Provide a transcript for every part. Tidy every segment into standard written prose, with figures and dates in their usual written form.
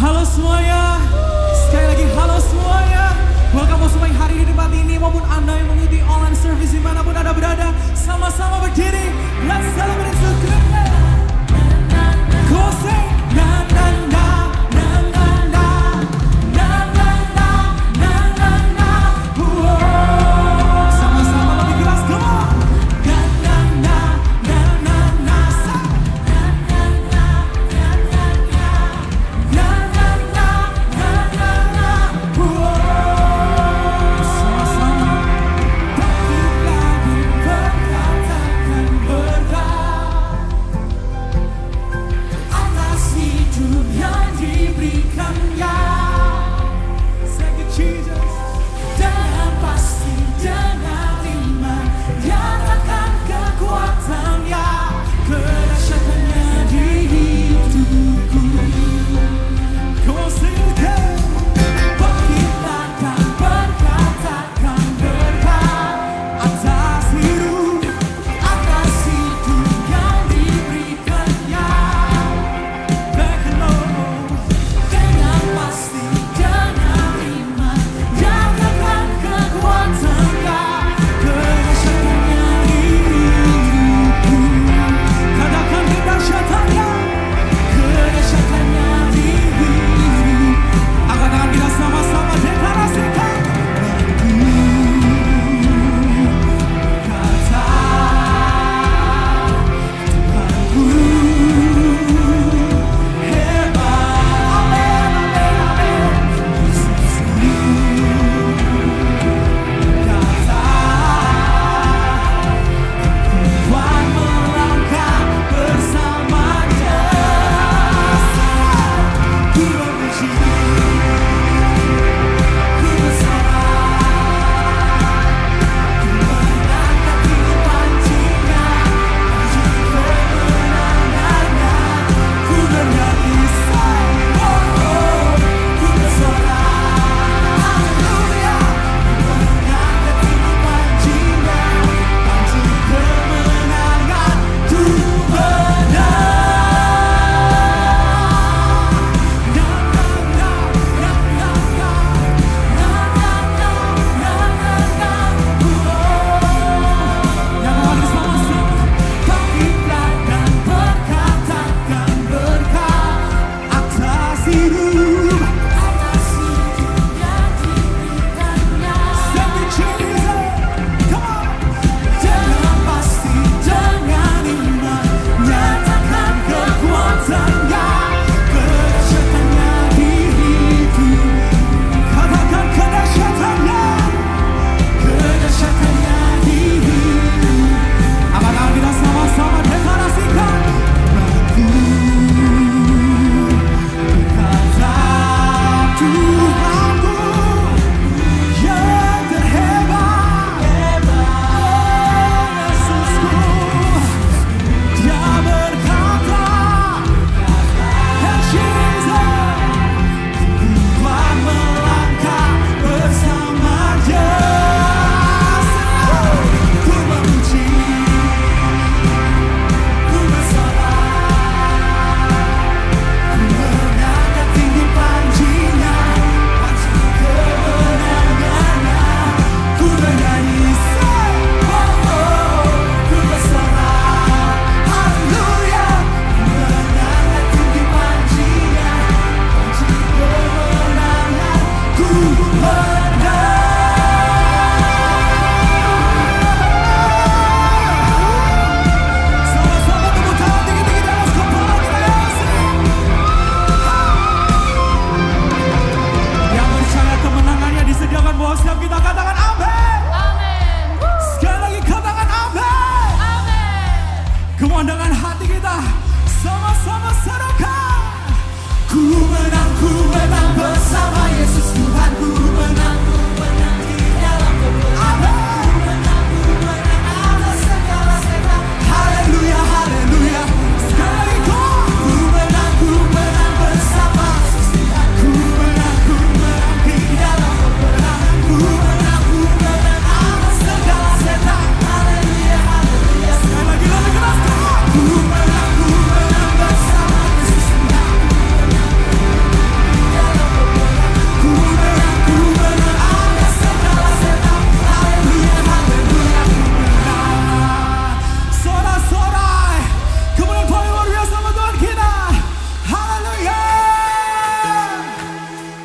Halo semuanya, sekali lagi halo semuanya. Welcome semua yang hari di tempat ini maupun Anda yang mengikuti online service dimanapun Anda berada. Sama-sama berdiri, let's celebrate together. Go say na na na na na na na na na na na na. Sama-sama lebih keras, come on. Na na na na na na.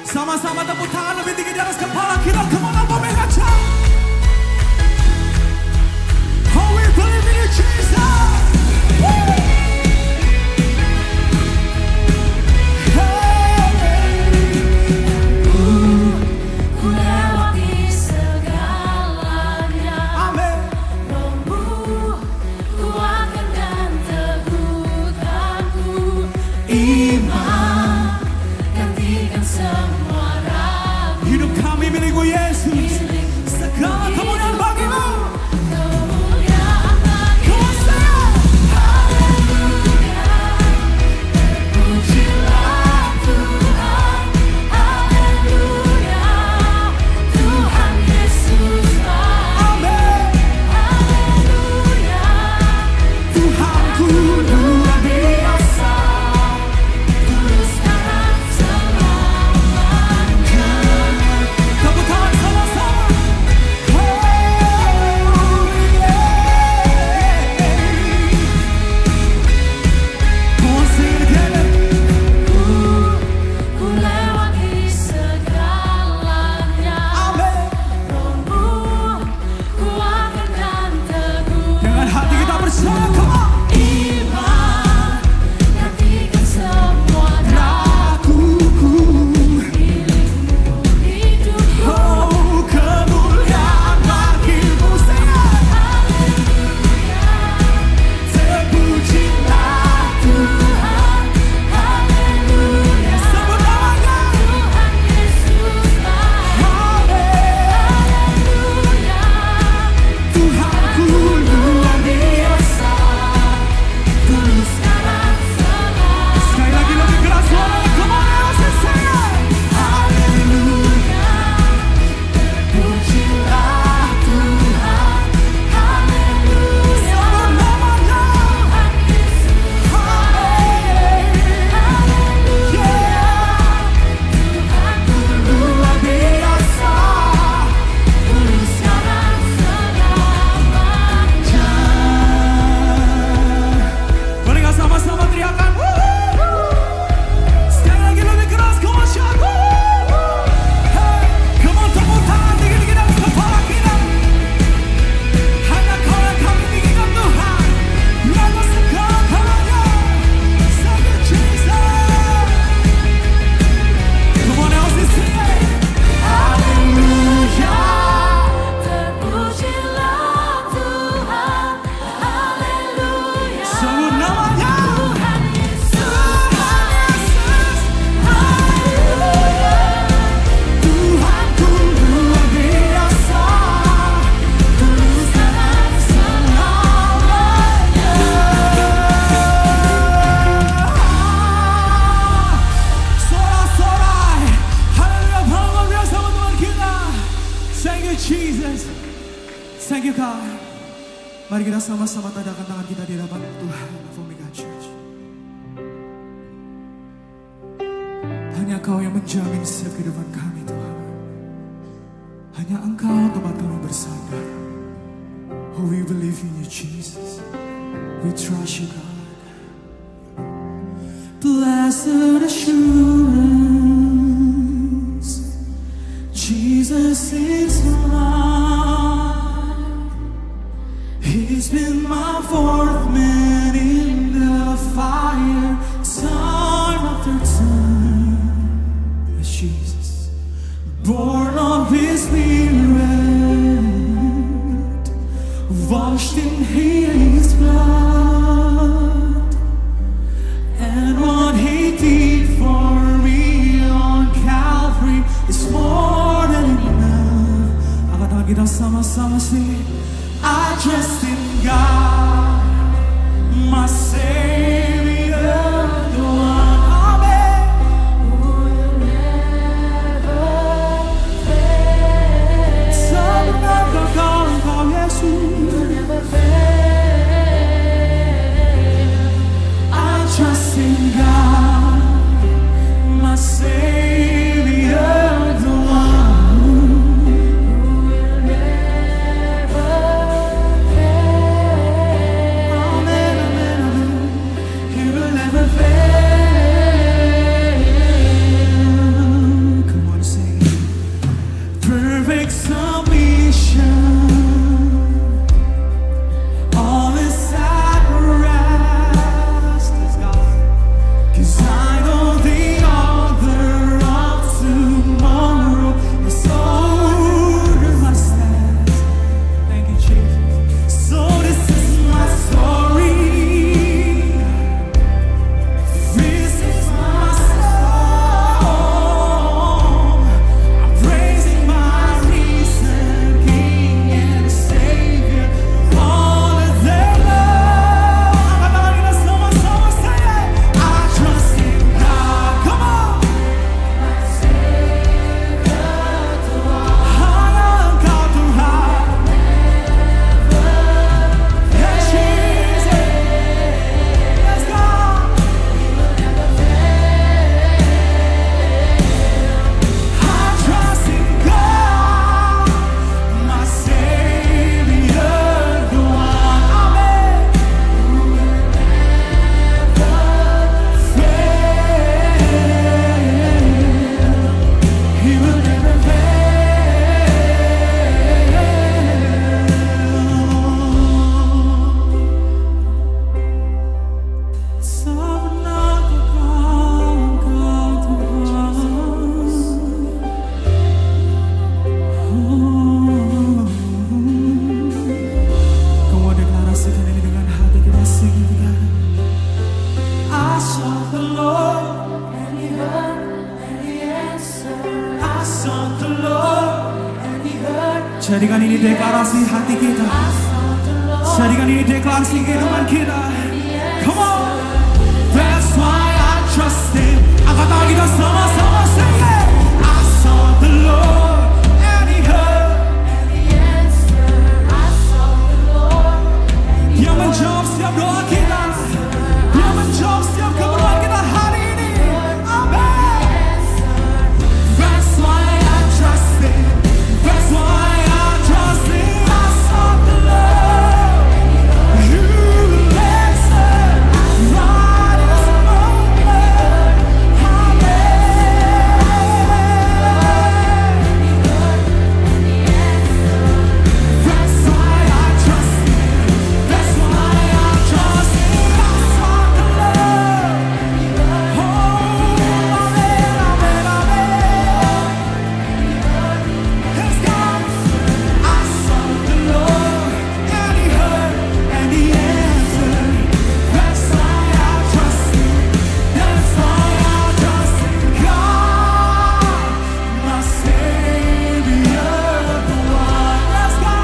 Sama-sama tepuk tangan lebih tinggi di atas kepala kita. Come on, albumnya kaca. Oh, we believe in you, Jesus. Ku lewati segalanya. Amin. Rohmu kuatkan dan teguhkanku. Iman Gantikan semua ragu. hidup kami milikmu Yesus. Segala kemuliaan bagimu. Kemuliaan bagi Come on, say it. Haleluya. Terpujilah Tuhan. Haleluya. Tuhan Yesuslah. Amin. Haleluya. Tuhanku luar biasa. Dulu sekarang selamanya. Tepuk tangan sama-sama. Oh, yeah. Come on, sing it again. Ku lewati segalanya. Amin. Rohmu kuatkan dan teguhkan. Dengan hati kita bersama, come on. Iman gantikan semua Raguku, milikmu hidupku. oh kemuliaan bagimu, sing it. Terpujilah Tuhan, haleluya. sebut namanya. Tuhan Yesuslah. Amin. Haleluya. Tuhanku luar biasa. Dulu sekarang selamanya. Sekali lagi lebih keras suaranya, come on, let's sing it. Haleluya. Terpujilah Tuhan, haleluya. Sebut namanya. Tuhan Yesus, Amin. Yeah. Tuhanku Luar biasa. dulu sekarang selamanya. Boleh nggak sama-sama teriakan? Sekali lagi lebih keras, come on shout! Hey, come on tepuk tangan tinggi-tinggi dari kepala kita. Hanya Kau yang kami tinggikan Tuhan, di atas segala-galanya. Thank you, Jesus. Come on, Elsie, sing it. Hallelujah. Terpujilah Tuhan, haleluya. Sebut namanya. Tuhan Yesus, haleluya. Tuhanku luar biasa. Dulu sekarang selamanya. Sorak-sorai, haleluya, luar biasa buat Tuhan kita. Thank you Jesus, thank you God. Mari kita sama-sama tadakan tangan kita di hadapan Tuhan Omega Church. Hanya Kau yang menjamin setiap kehidupan kami Tuhan. Hanya Engkau tempat kami bersandar. Oh, we believe in you Jesus, we trust you God. Blessed assurance, Jesus is mine. He's been my fourth man in the fire, time after time. Yes, Jesus, born of His Spirit, washed in His blood. And what He did for me on Calvary is more than enough. Angkat tangan kita sama-sama sih. I trust in God, my Savior, the one. Amen. Sebenarnya Kau Yesus. I trust in God, my Savior, the one who will never fail. sought the Lord. and He heard. Jadikan ini deklarasi hati kita. I sought the Lord. Jadikan ini deklarasi kehidupan kita. Come on. That's why I trust Him. Angkat tangan kita sama-sama sing it. I sought the Lord and He heard. And He answered. I sought the Lord and He Dia menjawab setiap doa kita. Dia menjawab setiap keperluan kita hari ini. Amen. That's why I trust Him. That's why I trust Him. I sought the Lord. You answered right in this moment. That's why I trust Him. That's why I trust Him. I sought the Lord. Oh, amen, amen, amen. Let's go. I sought the Lord and He heard and He answered. That's why I trust Him. That's why I trust Him. God, my Savior, the one. Let's go.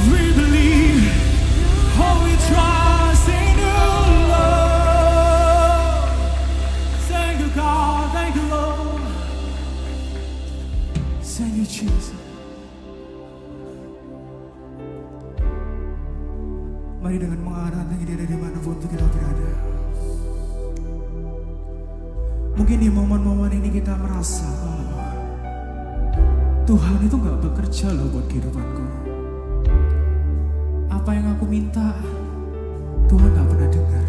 We believe, oh, we trust in You, Lord. Thank You, God, thank You, Lord. Thank You, Jesus. Mari dengan mengarahkan Dia dari manapun kita berada. Mungkin di momen-momen ini kita merasa kalau Tuhan itu gak bekerja loh buat kehidupanku. Apa yang aku minta, Tuhan gak pernah dengar.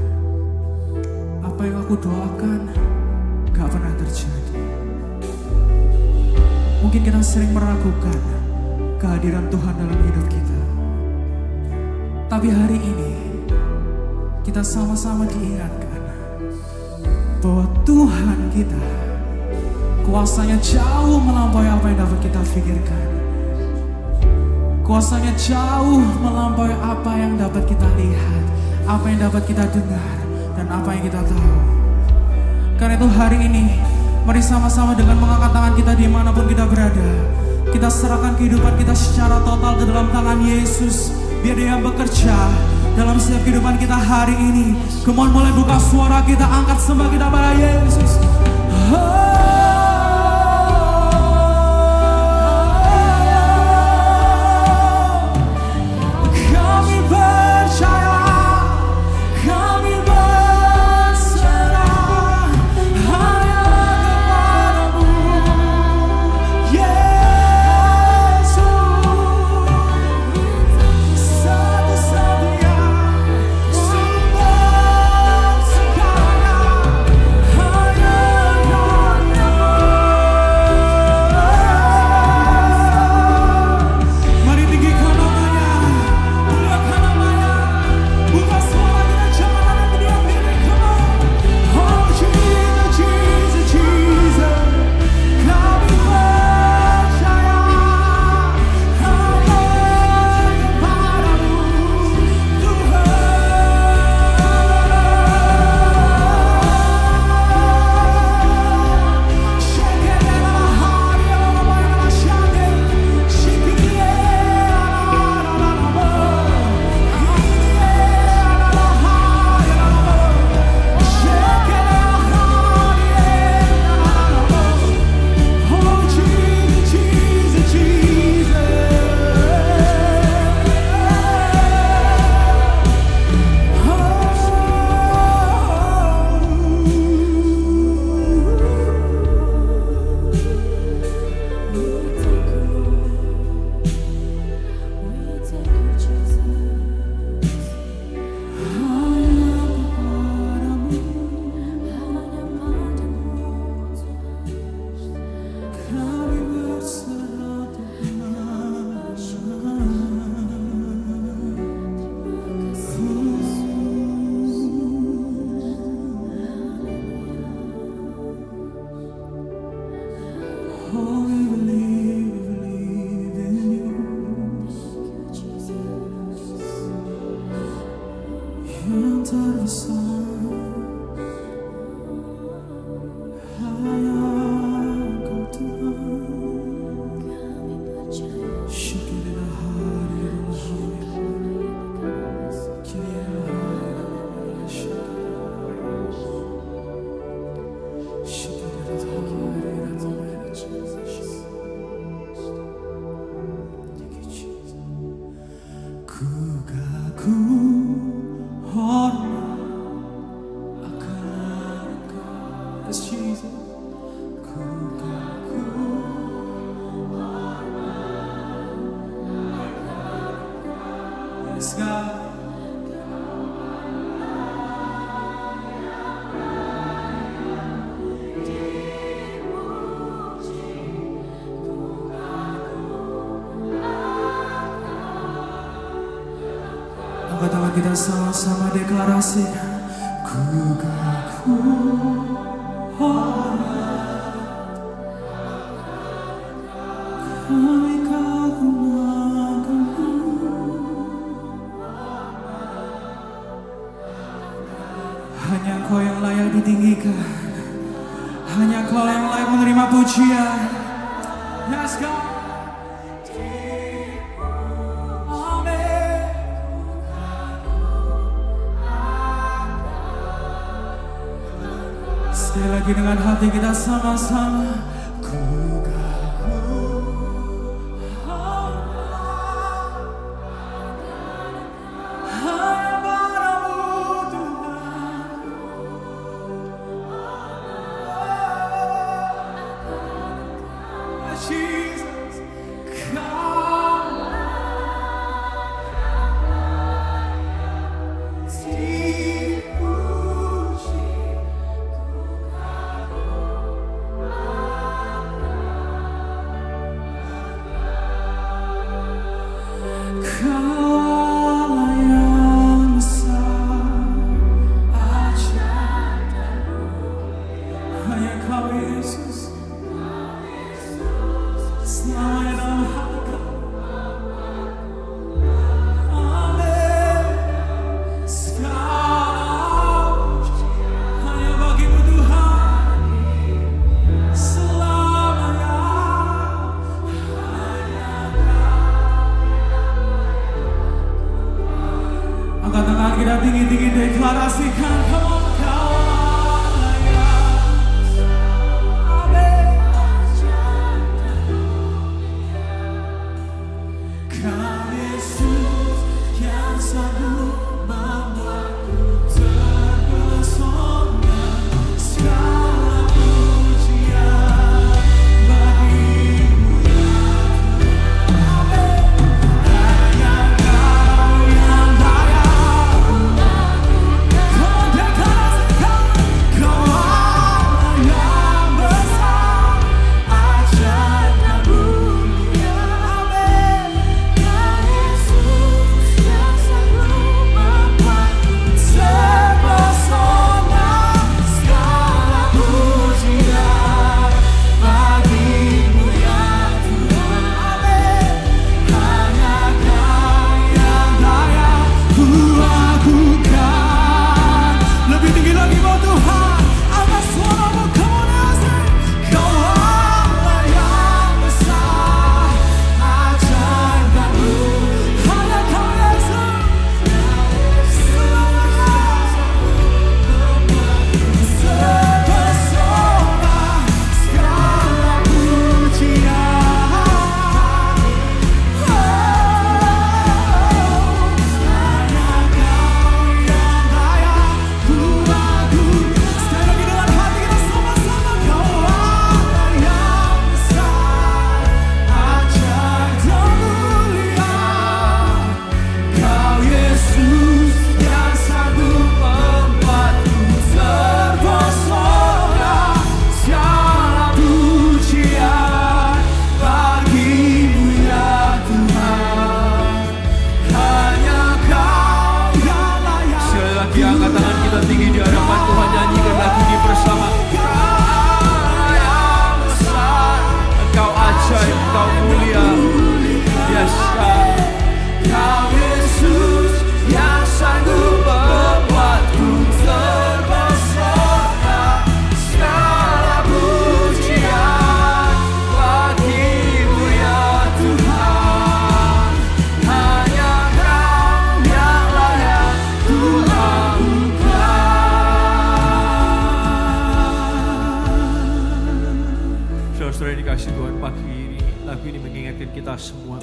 Apa yang aku doakan, gak pernah terjadi. Mungkin kita sering meragukan kehadiran Tuhan dalam hidup kita. Tapi hari ini, kita sama-sama diingatkan bahwa Tuhan kita kuasanya jauh melampaui apa yang dapat kita pikirkan. Kuasanya jauh melampaui apa yang dapat kita lihat, apa yang dapat kita dengar, dan apa yang kita tahu. Karena itu hari ini, mari sama-sama dengan mengangkat tangan kita dimanapun kita berada. Kita serahkan kehidupan kita secara total ke dalam tangan Yesus. Biar Dia yang bekerja dalam setiap kehidupan kita hari ini. Come on, mulai buka suara kita, angkat sembah kita pada Yesus. Kami percaya, kami berserah hanya kepadamu, Yesus. Satu-satunya sumber segalanya hanya Kau. yang terbesar hanya Engkau Tuhan. Syukurlah Yes, God. Angkat tangan kita sama-sama deklarasikan. Ku hormat, kami kagum-kagum. Hanya Engkau yang layak ditinggikan, hanya Engkau yang layak menerima pujian. Yes, God. Sekali lagi dengan hati kita sama-sama. Ku kagum hormat hanya padamu Tuhan. Jesus, Kau dipuji. Angkat tangan kita tinggi-tinggi deklarasikan. Come on, Kau layak. Amin. Kau Yesus yang sanggup membuatku terpesona. Segala pujian bagimu ya Tuhan. Hanya Kau yang layak. Come on, deklarasikan. kita semua.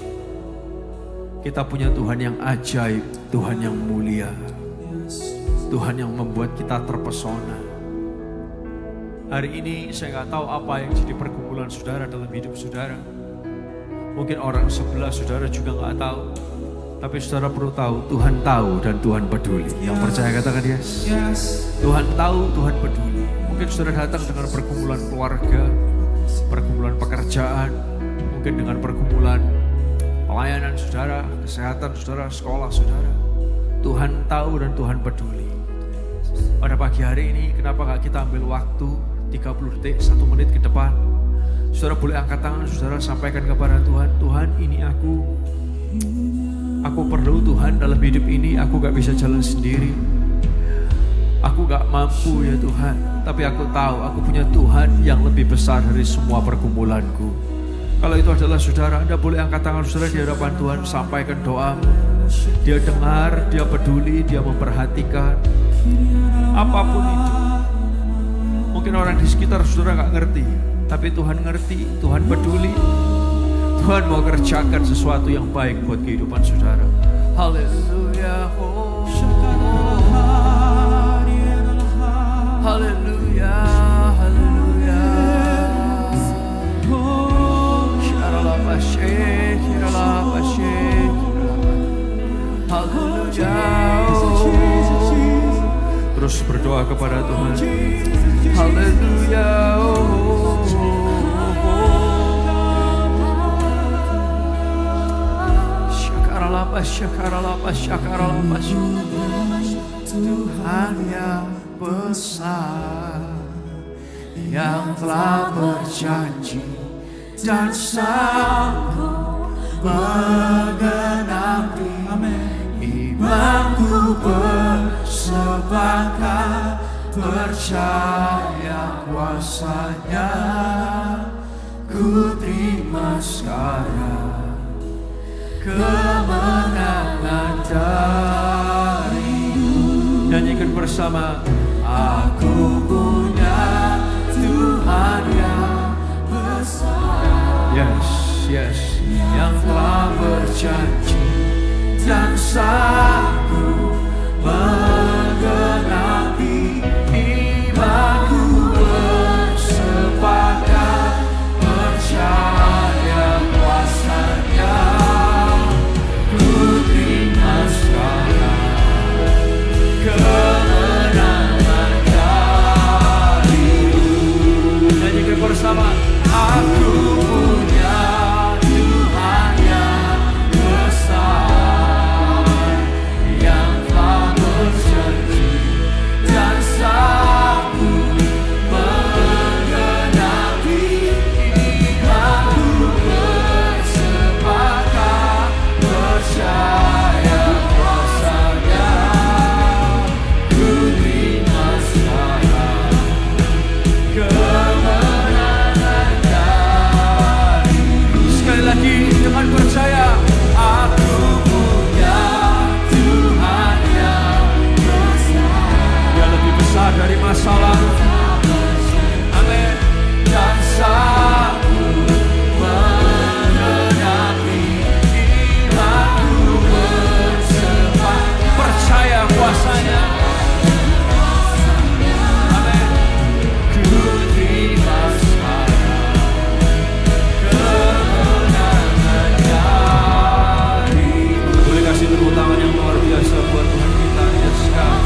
Kita punya Tuhan yang ajaib, Tuhan yang mulia, Tuhan yang membuat kita terpesona. Hari ini saya nggak tahu apa yang jadi pergumulan saudara dalam hidup saudara. Mungkin orang sebelah saudara juga nggak tahu. Tapi saudara perlu tahu, Tuhan tahu dan Tuhan peduli. Yang percaya katakan yes. Tuhan tahu, Tuhan peduli. Mungkin saudara datang dengan pergumulan keluarga, pergumulan pekerjaan, mungkin dengan pergumulan pelayanan saudara, kesehatan saudara, sekolah saudara. Tuhan tahu dan Tuhan peduli. Pada pagi hari ini, kenapa gak kita ambil waktu 30 detik, 1 menit ke depan. Saudara boleh angkat tangan, saudara sampaikan kepada Tuhan, Tuhan ini aku perlu Tuhan dalam hidup ini, aku gak bisa jalan sendiri. Aku gak mampu ya Tuhan, tapi aku tahu aku punya Tuhan yang lebih besar dari semua pergumulanku. Kalau itu adalah saudara, Anda boleh angkat tangan saudara di hadapan Tuhan, sampaikan doamu. Dia dengar, dia peduli, dia memperhatikan. Apapun itu. Mungkin orang di sekitar saudara gak ngerti, tapi Tuhan ngerti, Tuhan peduli. Tuhan mau kerjakan sesuatu yang baik buat kehidupan saudara. Haleluya. Haleluya. Haleluya. Syaralah basyik, syaralah basyik. Haleluya. Terus berdoa kepada Tuhan. Haleluya. Syakaralah Tuhan yang besar, yang telah berjanji dan sanggup menggenapi imanku, bersepakat percaya kuasanya, ku terima sekarang kemenangan darimu. Nyanyikan bersama. Aku punya Tuhan yang besar, yes, yang telah berjanji dan sanggup menggenapi imanku, bersepakat percaya kuasanya, ku terima sekarang kemenangan darimu. Nyanyikan bersama. Aku punya Tuhan yang besar, yang telah berjanji dan sanggup menggenapi imanku, bersepakat percaya kuasanya, ku terima sekarang kemenangan darimu. Sekali lagi dengan percaya. Aku punya Tuhan yang besar, dia lebih besar dari masalah. Amin. Dan sanggup menggenapi imanku, bersepakat percaya kuasanya. Amin. Ku terima sekarang kemenangan darimu. Boleh kasih tepuk tangan yang luar biasa buat Tuhan kita. Yes, God.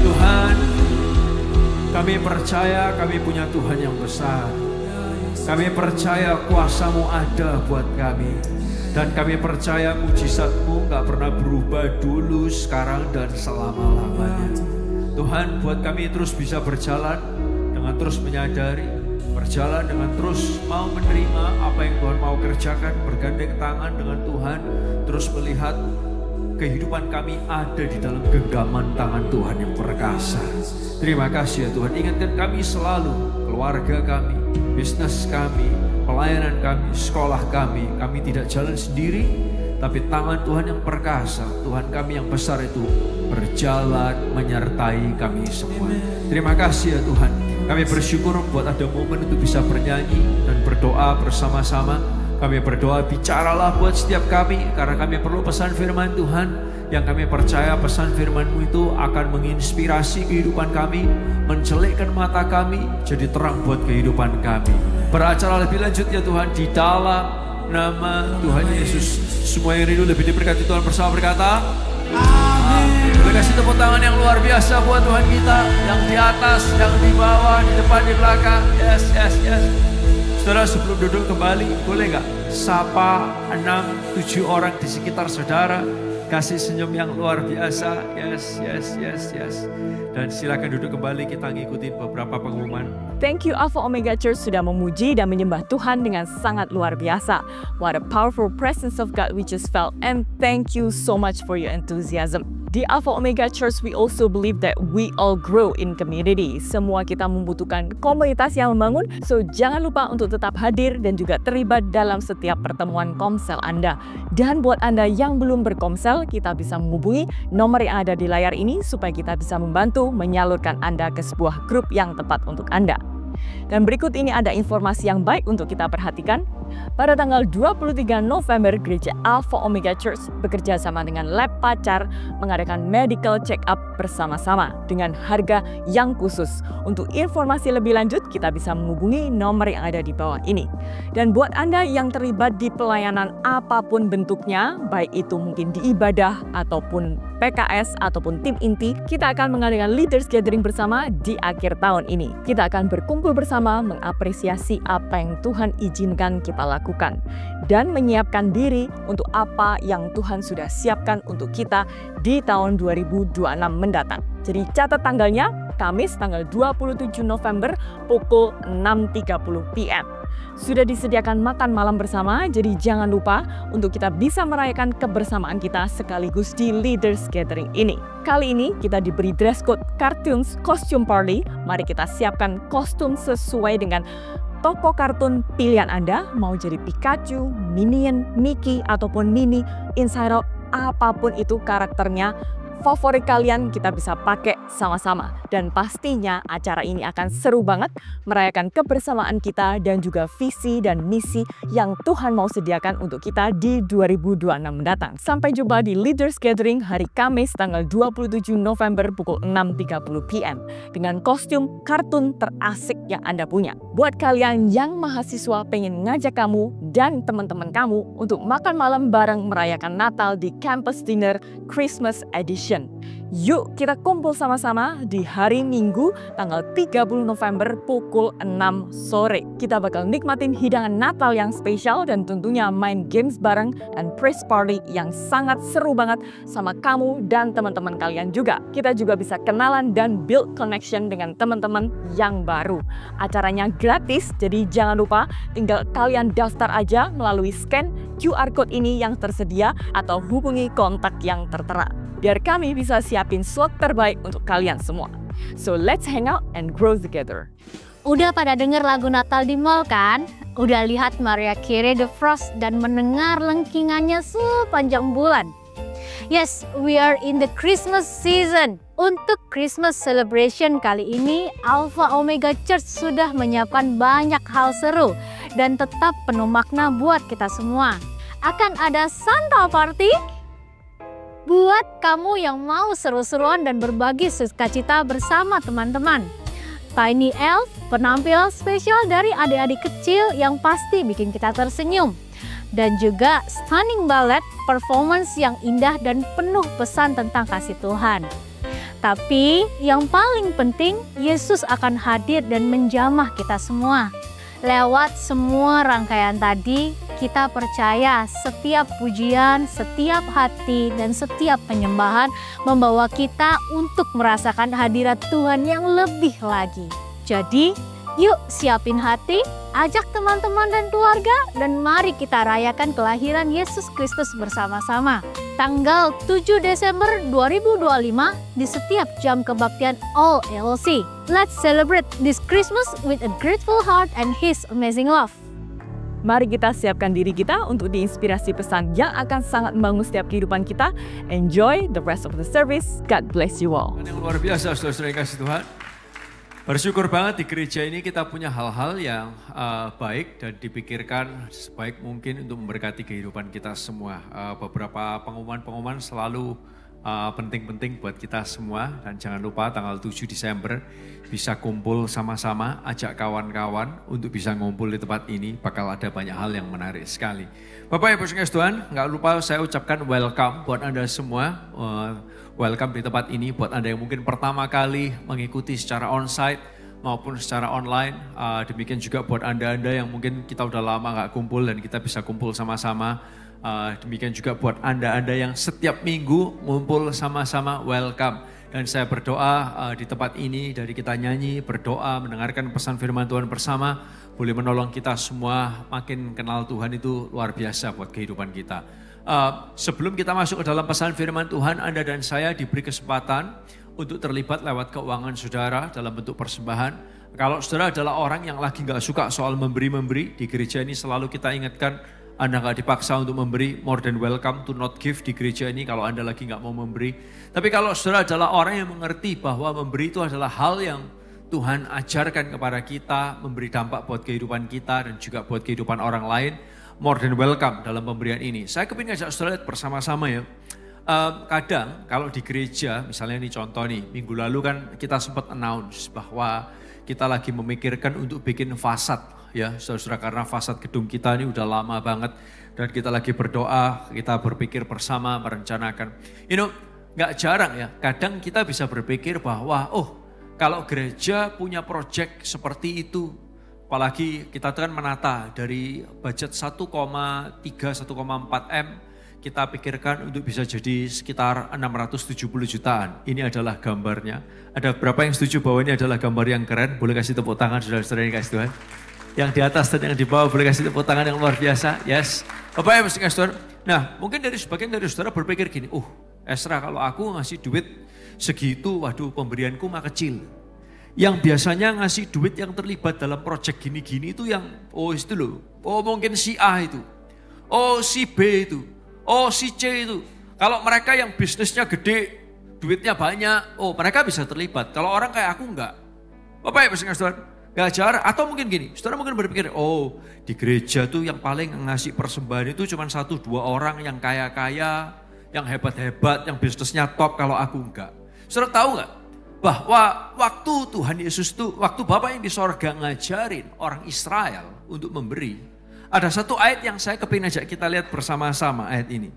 Tuhan, kami percaya kami punya Tuhan yang besar. Kami percaya kuasa-Mu ada buat kami. Dan kami percaya mujizat-Mu gak pernah berubah dulu, sekarang, dan selama-lamanya. Tuhan, buat kami terus bisa berjalan dengan terus menyadari, berjalan dengan terus mau menerima apa yang Tuhan mau kerjakan, bergandeng tangan dengan Tuhan, terus melihat kehidupan kami ada di dalam genggaman tangan Tuhan yang perkasa. Terima kasih ya Tuhan, ingatkan kami selalu, keluarga kami, bisnis kami, pelayanan kami, sekolah kami tidak jalan sendiri, tapi tangan Tuhan yang perkasa, Tuhan kami yang besar itu berjalan menyertai kami semua. Terima kasih ya Tuhan, Kami bersyukur buat ada momen untuk bisa bernyanyi dan berdoa bersama-sama. Kami berdoa, bicaralah buat setiap kami, karena kami perlu pesan firman Tuhan. Yang kami percaya pesan firman-Mu itu akan menginspirasi kehidupan kami, mencelikkan mata kami, jadi terang buat kehidupan kami. Beracara lebih lanjut ya Tuhan, di dalam nama Tuhan Yesus. Semua yang rindu lebih diberkati Tuhan bersama berkata, amin. Boleh kasih tepuk tangan yang luar biasa buat Tuhan kita, yang di atas, yang di bawah, di depan, di belakang. Yes, yes, yes. Saudara, sebelum duduk kembali, boleh gak sapa 6-7 orang di sekitar saudara? Kasih senyum yang luar biasa. Yes, yes, yes, yes. Dan silakan duduk kembali, kita ngikutin beberapa pengumuman. Thank you Alpha Omega Church sudah memuji dan menyembah Tuhan dengan sangat luar biasa. What a powerful presence of God we just felt, and thank you so much for your enthusiasm. Di Alpha Omega Church, we also believe that we all grow in community. Semua kita membutuhkan komunitas yang membangun, so jangan lupa untuk tetap hadir dan juga terlibat dalam setiap pertemuan komsel Anda. Dan buat Anda yang belum berkomsel, kita bisa menghubungi nomor yang ada di layar ini supaya kita bisa membantu menyalurkan Anda ke sebuah grup yang tepat untuk Anda. Dan berikut ini ada informasi yang baik untuk kita perhatikan. Pada tanggal 23 November, Gereja Alpha Omega Church bekerja sama dengan Lab Pacar mengadakan medical check-up bersama-sama dengan harga yang khusus. Untuk informasi lebih lanjut, kita bisa menghubungi nomor yang ada di bawah ini. Dan buat Anda yang terlibat di pelayanan apapun bentuknya, baik itu mungkin di ibadah ataupun PKS ataupun tim inti, kita akan mengadakan Leaders Gathering bersama di akhir tahun ini. Kita akan berkumpul bersama mengapresiasi apa yang Tuhan izinkan kita lakukan dan menyiapkan diri untuk apa yang Tuhan sudah siapkan untuk kita di tahun 2026 mendatang. Jadi catat tanggalnya, Kamis tanggal 27 November pukul 6.30 PM. Sudah disediakan makan malam bersama, jadi jangan lupa untuk kita bisa merayakan kebersamaan kita sekaligus di Leaders Gathering ini. Kali ini kita diberi dress code cartoons costume party. Mari kita siapkan kostum sesuai dengan tokoh kartun pilihan Anda, mau jadi Pikachu, Minion, Mickey, ataupun Minnie, Inside Out, apapun itu karakternya, favorit kalian kita bisa pakai sama-sama. Dan pastinya acara ini akan seru banget, merayakan kebersamaan kita dan juga visi dan misi yang Tuhan mau sediakan untuk kita di 2026 mendatang. Sampai jumpa di Leaders Gathering hari Kamis tanggal 27 November pukul 6.30 PM dengan kostum kartun terasik yang Anda punya. Buat kalian yang mahasiswa pengen ngajak kamu dan teman-teman kamu untuk makan malam bareng merayakan Natal di Campus Dinner Christmas Edition. Yuk kita kumpul sama-sama di hari Minggu tanggal 30 November pukul 6 sore. Kita bakal nikmatin hidangan Natal yang spesial dan tentunya main games bareng dan praise party yang sangat seru banget sama kamu dan teman-teman kalian juga. Kita juga bisa kenalan dan build connection dengan teman-teman yang baru. Acaranya gratis, jadi jangan lupa tinggal kalian daftar aja melalui scan QR code ini yang tersedia atau hubungi kontak yang tertera. Biar kami bisa siapin slot terbaik untuk kalian semua. So let's hang out and grow together. Udah pada denger lagu Natal di mall kan? Udah lihat Mariah Carey The Frost dan mendengar lengkingannya sepanjang bulan? Yes, we are in the Christmas season. Untuk Christmas celebration kali ini, Alpha Omega Church sudah menyiapkan banyak hal seru dan tetap penuh makna buat kita semua. Akan ada Santa Party, buat kamu yang mau seru-seruan dan berbagi sukacita bersama teman-teman. Tiny Elf, penampilan spesial dari adik-adik kecil yang pasti bikin kita tersenyum. Dan juga Stunning Ballet, performance yang indah dan penuh pesan tentang kasih Tuhan. Tapi yang paling penting, Yesus akan hadir dan menjamah kita semua. Lewat semua rangkaian tadi, kita percaya setiap pujian, setiap hati, dan setiap penyembahan membawa kita untuk merasakan hadirat Tuhan yang lebih lagi. Jadi, yuk siapin hati, ajak teman-teman dan keluarga, dan mari kita rayakan kelahiran Yesus Kristus bersama-sama. Tanggal 7 Desember 2025 di setiap jam kebaktian All LLC. Let's celebrate this Christmas with a grateful heart and His amazing love. Mari kita siapkan diri kita untuk diinspirasi pesan yang akan sangat membangun setiap kehidupan kita. Enjoy the rest of the service. God bless you all. Yang luar biasa, saudara-saudara yang kasih Tuhan. Bersyukur banget di gereja ini kita punya hal-hal yang baik dan dipikirkan sebaik mungkin untuk memberkati kehidupan kita semua. Beberapa pengumuman-pengumuman selalu penting-penting buat kita semua. Dan jangan lupa tanggal 7 Desember bisa kumpul sama-sama, ajak kawan-kawan untuk bisa ngumpul di tempat ini. Bakal ada banyak hal yang menarik sekali. Bapak Ibu Saudara Tuhan, nggak lupa saya ucapkan welcome buat Anda semua. Welcome di tempat ini buat Anda yang mungkin pertama kali mengikuti secara onsite maupun secara online. Demikian juga buat Anda-Anda yang mungkin kita udah lama gak kumpul dan kita bisa kumpul sama-sama. Demikian juga buat Anda-Anda yang setiap minggu ngumpul sama-sama, welcome. Dan saya berdoa di tempat ini dari kita nyanyi, berdoa, mendengarkan pesan firman Tuhan bersama. Boleh menolong kita semua makin kenal Tuhan itu luar biasa buat kehidupan kita. Sebelum kita masuk ke dalam pesan firman Tuhan, Anda dan saya diberi kesempatan untuk terlibat lewat keuangan saudara dalam bentuk persembahan. Kalau saudara adalah orang yang lagi gak suka soal memberi-memberi, di gereja ini selalu kita ingatkan, Anda gak dipaksa untuk memberi, more than welcome to not give di gereja ini kalau Anda lagi gak mau memberi. Tapi kalau saudara adalah orang yang mengerti bahwa memberi itu adalah hal yang Tuhan ajarkan kepada kita, memberi dampak buat kehidupan kita dan juga buat kehidupan orang lain, more than welcome dalam pemberian ini. Saya kepingin ngajak saudara lihat bersama-sama ya. Kadang kalau di gereja, misalnya ini contoh nih, minggu lalu kan kita sempat announce bahwa kita lagi memikirkan untuk bikin fasad ya, saudara-saudara, karena fasad gedung kita ini udah lama banget dan kita lagi berdoa, kita berpikir bersama, merencanakan. Gak jarang ya, kadang kita bisa berpikir bahwa kalau gereja punya project seperti itu, apalagi kita kan menata dari budget 1,3, 1,4 M, kita pikirkan untuk bisa jadi sekitar 670 jutaan. Ini adalah gambarnya. Ada berapa yang setuju bahwa ini adalah gambar yang keren? Boleh kasih tepuk tangan saudara-saudara yang kasih Tuhan. Yang di atas dan yang di bawah boleh kasih tepuk tangan yang luar biasa. Yes. Bapak Ibu Saudara. Nah, mungkin dari sebagian dari saudara berpikir gini, Esra, kalau aku ngasih duit segitu, waduh pemberianku mah kecil. Yang biasanya ngasih duit yang terlibat dalam proyek gini-gini itu yang, itu loh. Mungkin si A itu. Si B itu. Si C itu. Kalau mereka yang bisnisnya gede, duitnya banyak, mereka bisa terlibat. Kalau orang kayak aku enggak. Bapak Ibu Saudara, enggak jarang. Atau mungkin gini, saudara mungkin berpikir, di gereja tuh yang paling ngasih persembahan itu cuma 1-2 orang yang kaya-kaya, yang hebat-hebat, yang bisnisnya top, kalau aku enggak. Saudara tahu enggak? Bahwa waktu Tuhan Yesus itu, waktu Bapa yang di sorga ngajarin orang Israel untuk memberi, ada satu ayat yang saya kepingin ajak kita lihat bersama-sama ayat ini.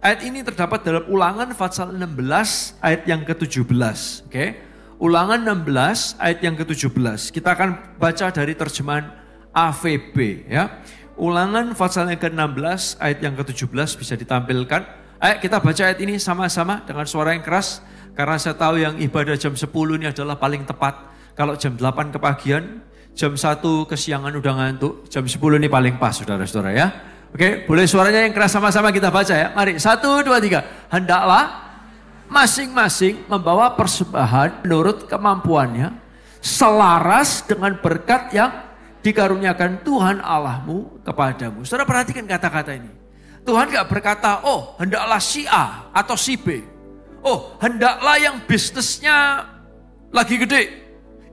Ayat ini terdapat dalam Ulangan pasal 16 ayat yang ke-17. Oke? Ulangan 16 ayat yang ke-17. Kita akan baca dari terjemahan AVB ya. Ulangan pasal yang ke-16 ayat yang ke-17 bisa ditampilkan. Ayo kita baca ayat ini sama-sama dengan suara yang keras. Karena saya tahu yang ibadah jam 10 ini adalah paling tepat. Kalau jam 8 kepagian, jam 1 kesiangan udah ngantuk, jam 10 ini paling pas saudara-saudara ya. Oke, boleh suaranya yang keras sama-sama kita baca ya. Mari, 1, 2, 3. Hendaklah masing-masing membawa persembahan menurut kemampuannya, selaras dengan berkat yang dikaruniakan Tuhan Allahmu kepadamu. Saudara perhatikan kata-kata ini. Tuhan gak berkata, hendaklah si A atau si B. Hendaklah yang bisnisnya lagi gede,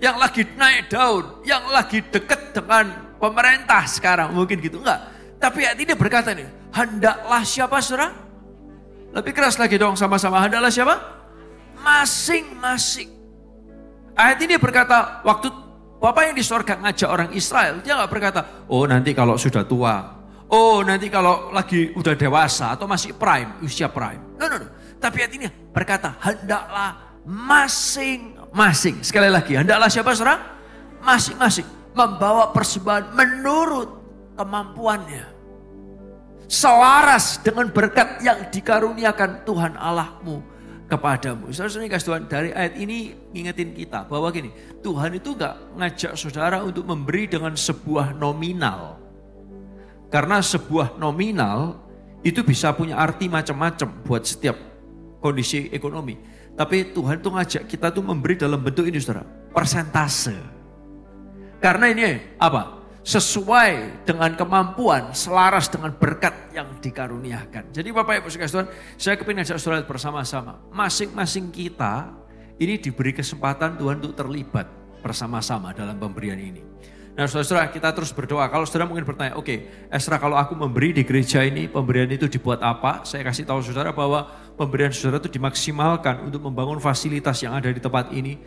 yang lagi naik daun, yang lagi dekat dengan pemerintah sekarang, mungkin gitu. Enggak. Tapi ayat ini berkata nih, hendaklah siapa saudara? Lebih keras lagi dong sama-sama, hendaklah siapa? Masing-masing. Ayat ini berkata, waktu Bapa yang di sorga ngajak orang Israel, dia gak berkata, nanti kalau sudah tua, nanti kalau lagi udah dewasa atau masih prime, usia prime. No. Tapi ayat ini berkata, hendaklah masing-masing. Sekali lagi, hendaklah siapa saudara? Masing-masing. Membawa persembahan menurut kemampuannya. Selaras dengan berkat yang dikaruniakan Tuhan Allahmu kepadamu. Saudara-saudara kasih Tuhan, dari ayat ini ngingetin kita bahwa gini, Tuhan itu gak ngajak saudara untuk memberi dengan sebuah nominal. Karena sebuah nominal itu bisa punya arti macam-macam buat setiap kondisi ekonomi. Tapi Tuhan tuh ngajak kita tuh memberi dalam bentuk ini saudara, persentase. Karena ini apa? Sesuai dengan kemampuan, selaras dengan berkat yang dikaruniakan. Jadi Bapak Ibu Saudara, saya kepingin ajak saudara bersama-sama. Masing-masing kita ini diberi kesempatan Tuhan untuk terlibat bersama-sama dalam pemberian ini. Nah saudara-saudara, kita terus berdoa. Kalau saudara mungkin bertanya, oke, Ezra, kalau aku memberi di gereja ini, pemberian itu dibuat apa? Saya kasih tahu saudara bahwa pemberian saudara itu dimaksimalkan untuk membangun fasilitas yang ada di tempat ini.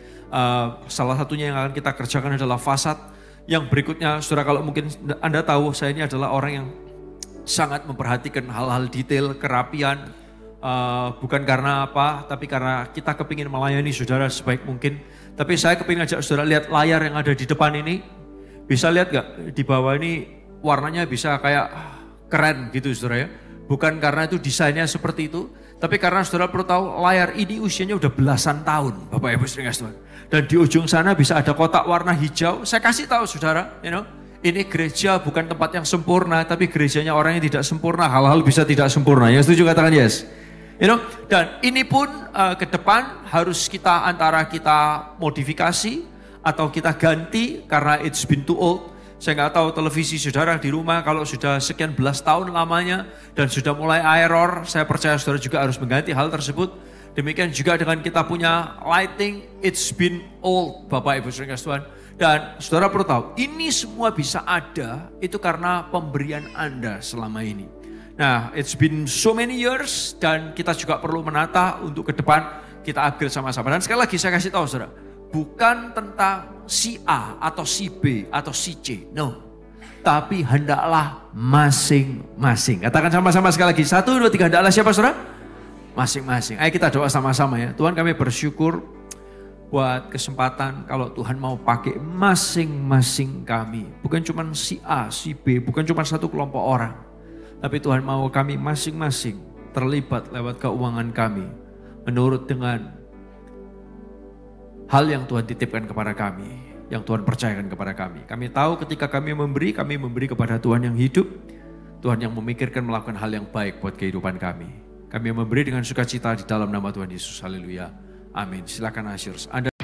Salah satunya yang akan kita kerjakan adalah fasad. Yang berikutnya, saudara, kalau mungkin Anda tahu, saya ini adalah orang yang sangat memperhatikan hal-hal detail, kerapian. Bukan karena apa, tapi karena kita kepingin melayani saudara sebaik mungkin. Tapi saya kepingin ajak saudara lihat layar yang ada di depan ini. Bisa lihat gak di bawah ini warnanya bisa kayak keren gitu saudara ya. Bukan karena itu desainnya seperti itu, tapi karena saudara perlu tahu layar ini usianya udah belasan tahun Bapak Ibu sering kasih Tuhan. Dan di ujung sana bisa ada kotak warna hijau. Saya kasih tahu saudara, ini gereja bukan tempat yang sempurna, tapi gerejanya orang yang tidak sempurna. Hal-hal bisa tidak sempurna. Yang setuju katakan yes. Dan ini pun ke depan harus antara kita modifikasi atau kita ganti karena it's been too old. Saya nggak tahu televisi saudara di rumah kalau sudah sekian belas tahun lamanya dan sudah mulai error, saya percaya saudara juga harus mengganti hal tersebut. Demikian juga dengan kita punya lighting, it's been old Bapak Ibu saudara Tuhan. Dan saudara perlu tahu, ini semua bisa ada itu karena pemberian Anda selama ini. Nah, it's been so many years dan kita juga perlu menata untuk ke depan kita upgrade sama-sama. Dan sekali lagi saya kasih tahu saudara, bukan tentang si A atau si B atau si C, no. Tapi hendaklah masing-masing. Katakan sama-sama sekali lagi, 1, 2, 3, hendaklah siapa saudara? Masing-masing. Ayo kita doa sama-sama ya. Tuhan, kami bersyukur buat kesempatan kalau Tuhan mau pakai masing-masing kami. Bukan cuma si A, si B, bukan cuma satu kelompok orang. Tapi Tuhan mau kami masing-masing terlibat lewat keuangan kami. Menurut dengan hal yang Tuhan titipkan kepada kami, yang Tuhan percayakan kepada kami. Kami tahu ketika kami memberi kepada Tuhan yang hidup, Tuhan yang memikirkan melakukan hal yang baik buat kehidupan kami. Kami memberi dengan sukacita di dalam nama Tuhan Yesus. Haleluya. Amin. Silakan Asyurs. Anda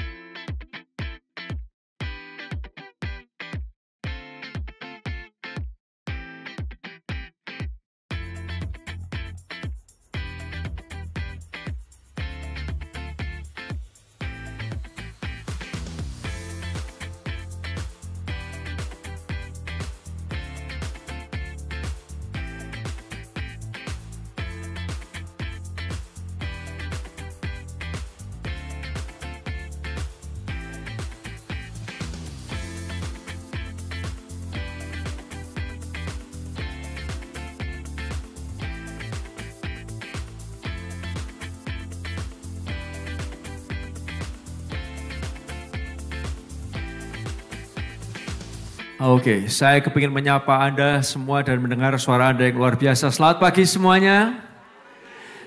Oke, saya kepingin menyapa Anda semua dan mendengar suara Anda yang luar biasa. Selamat pagi semuanya.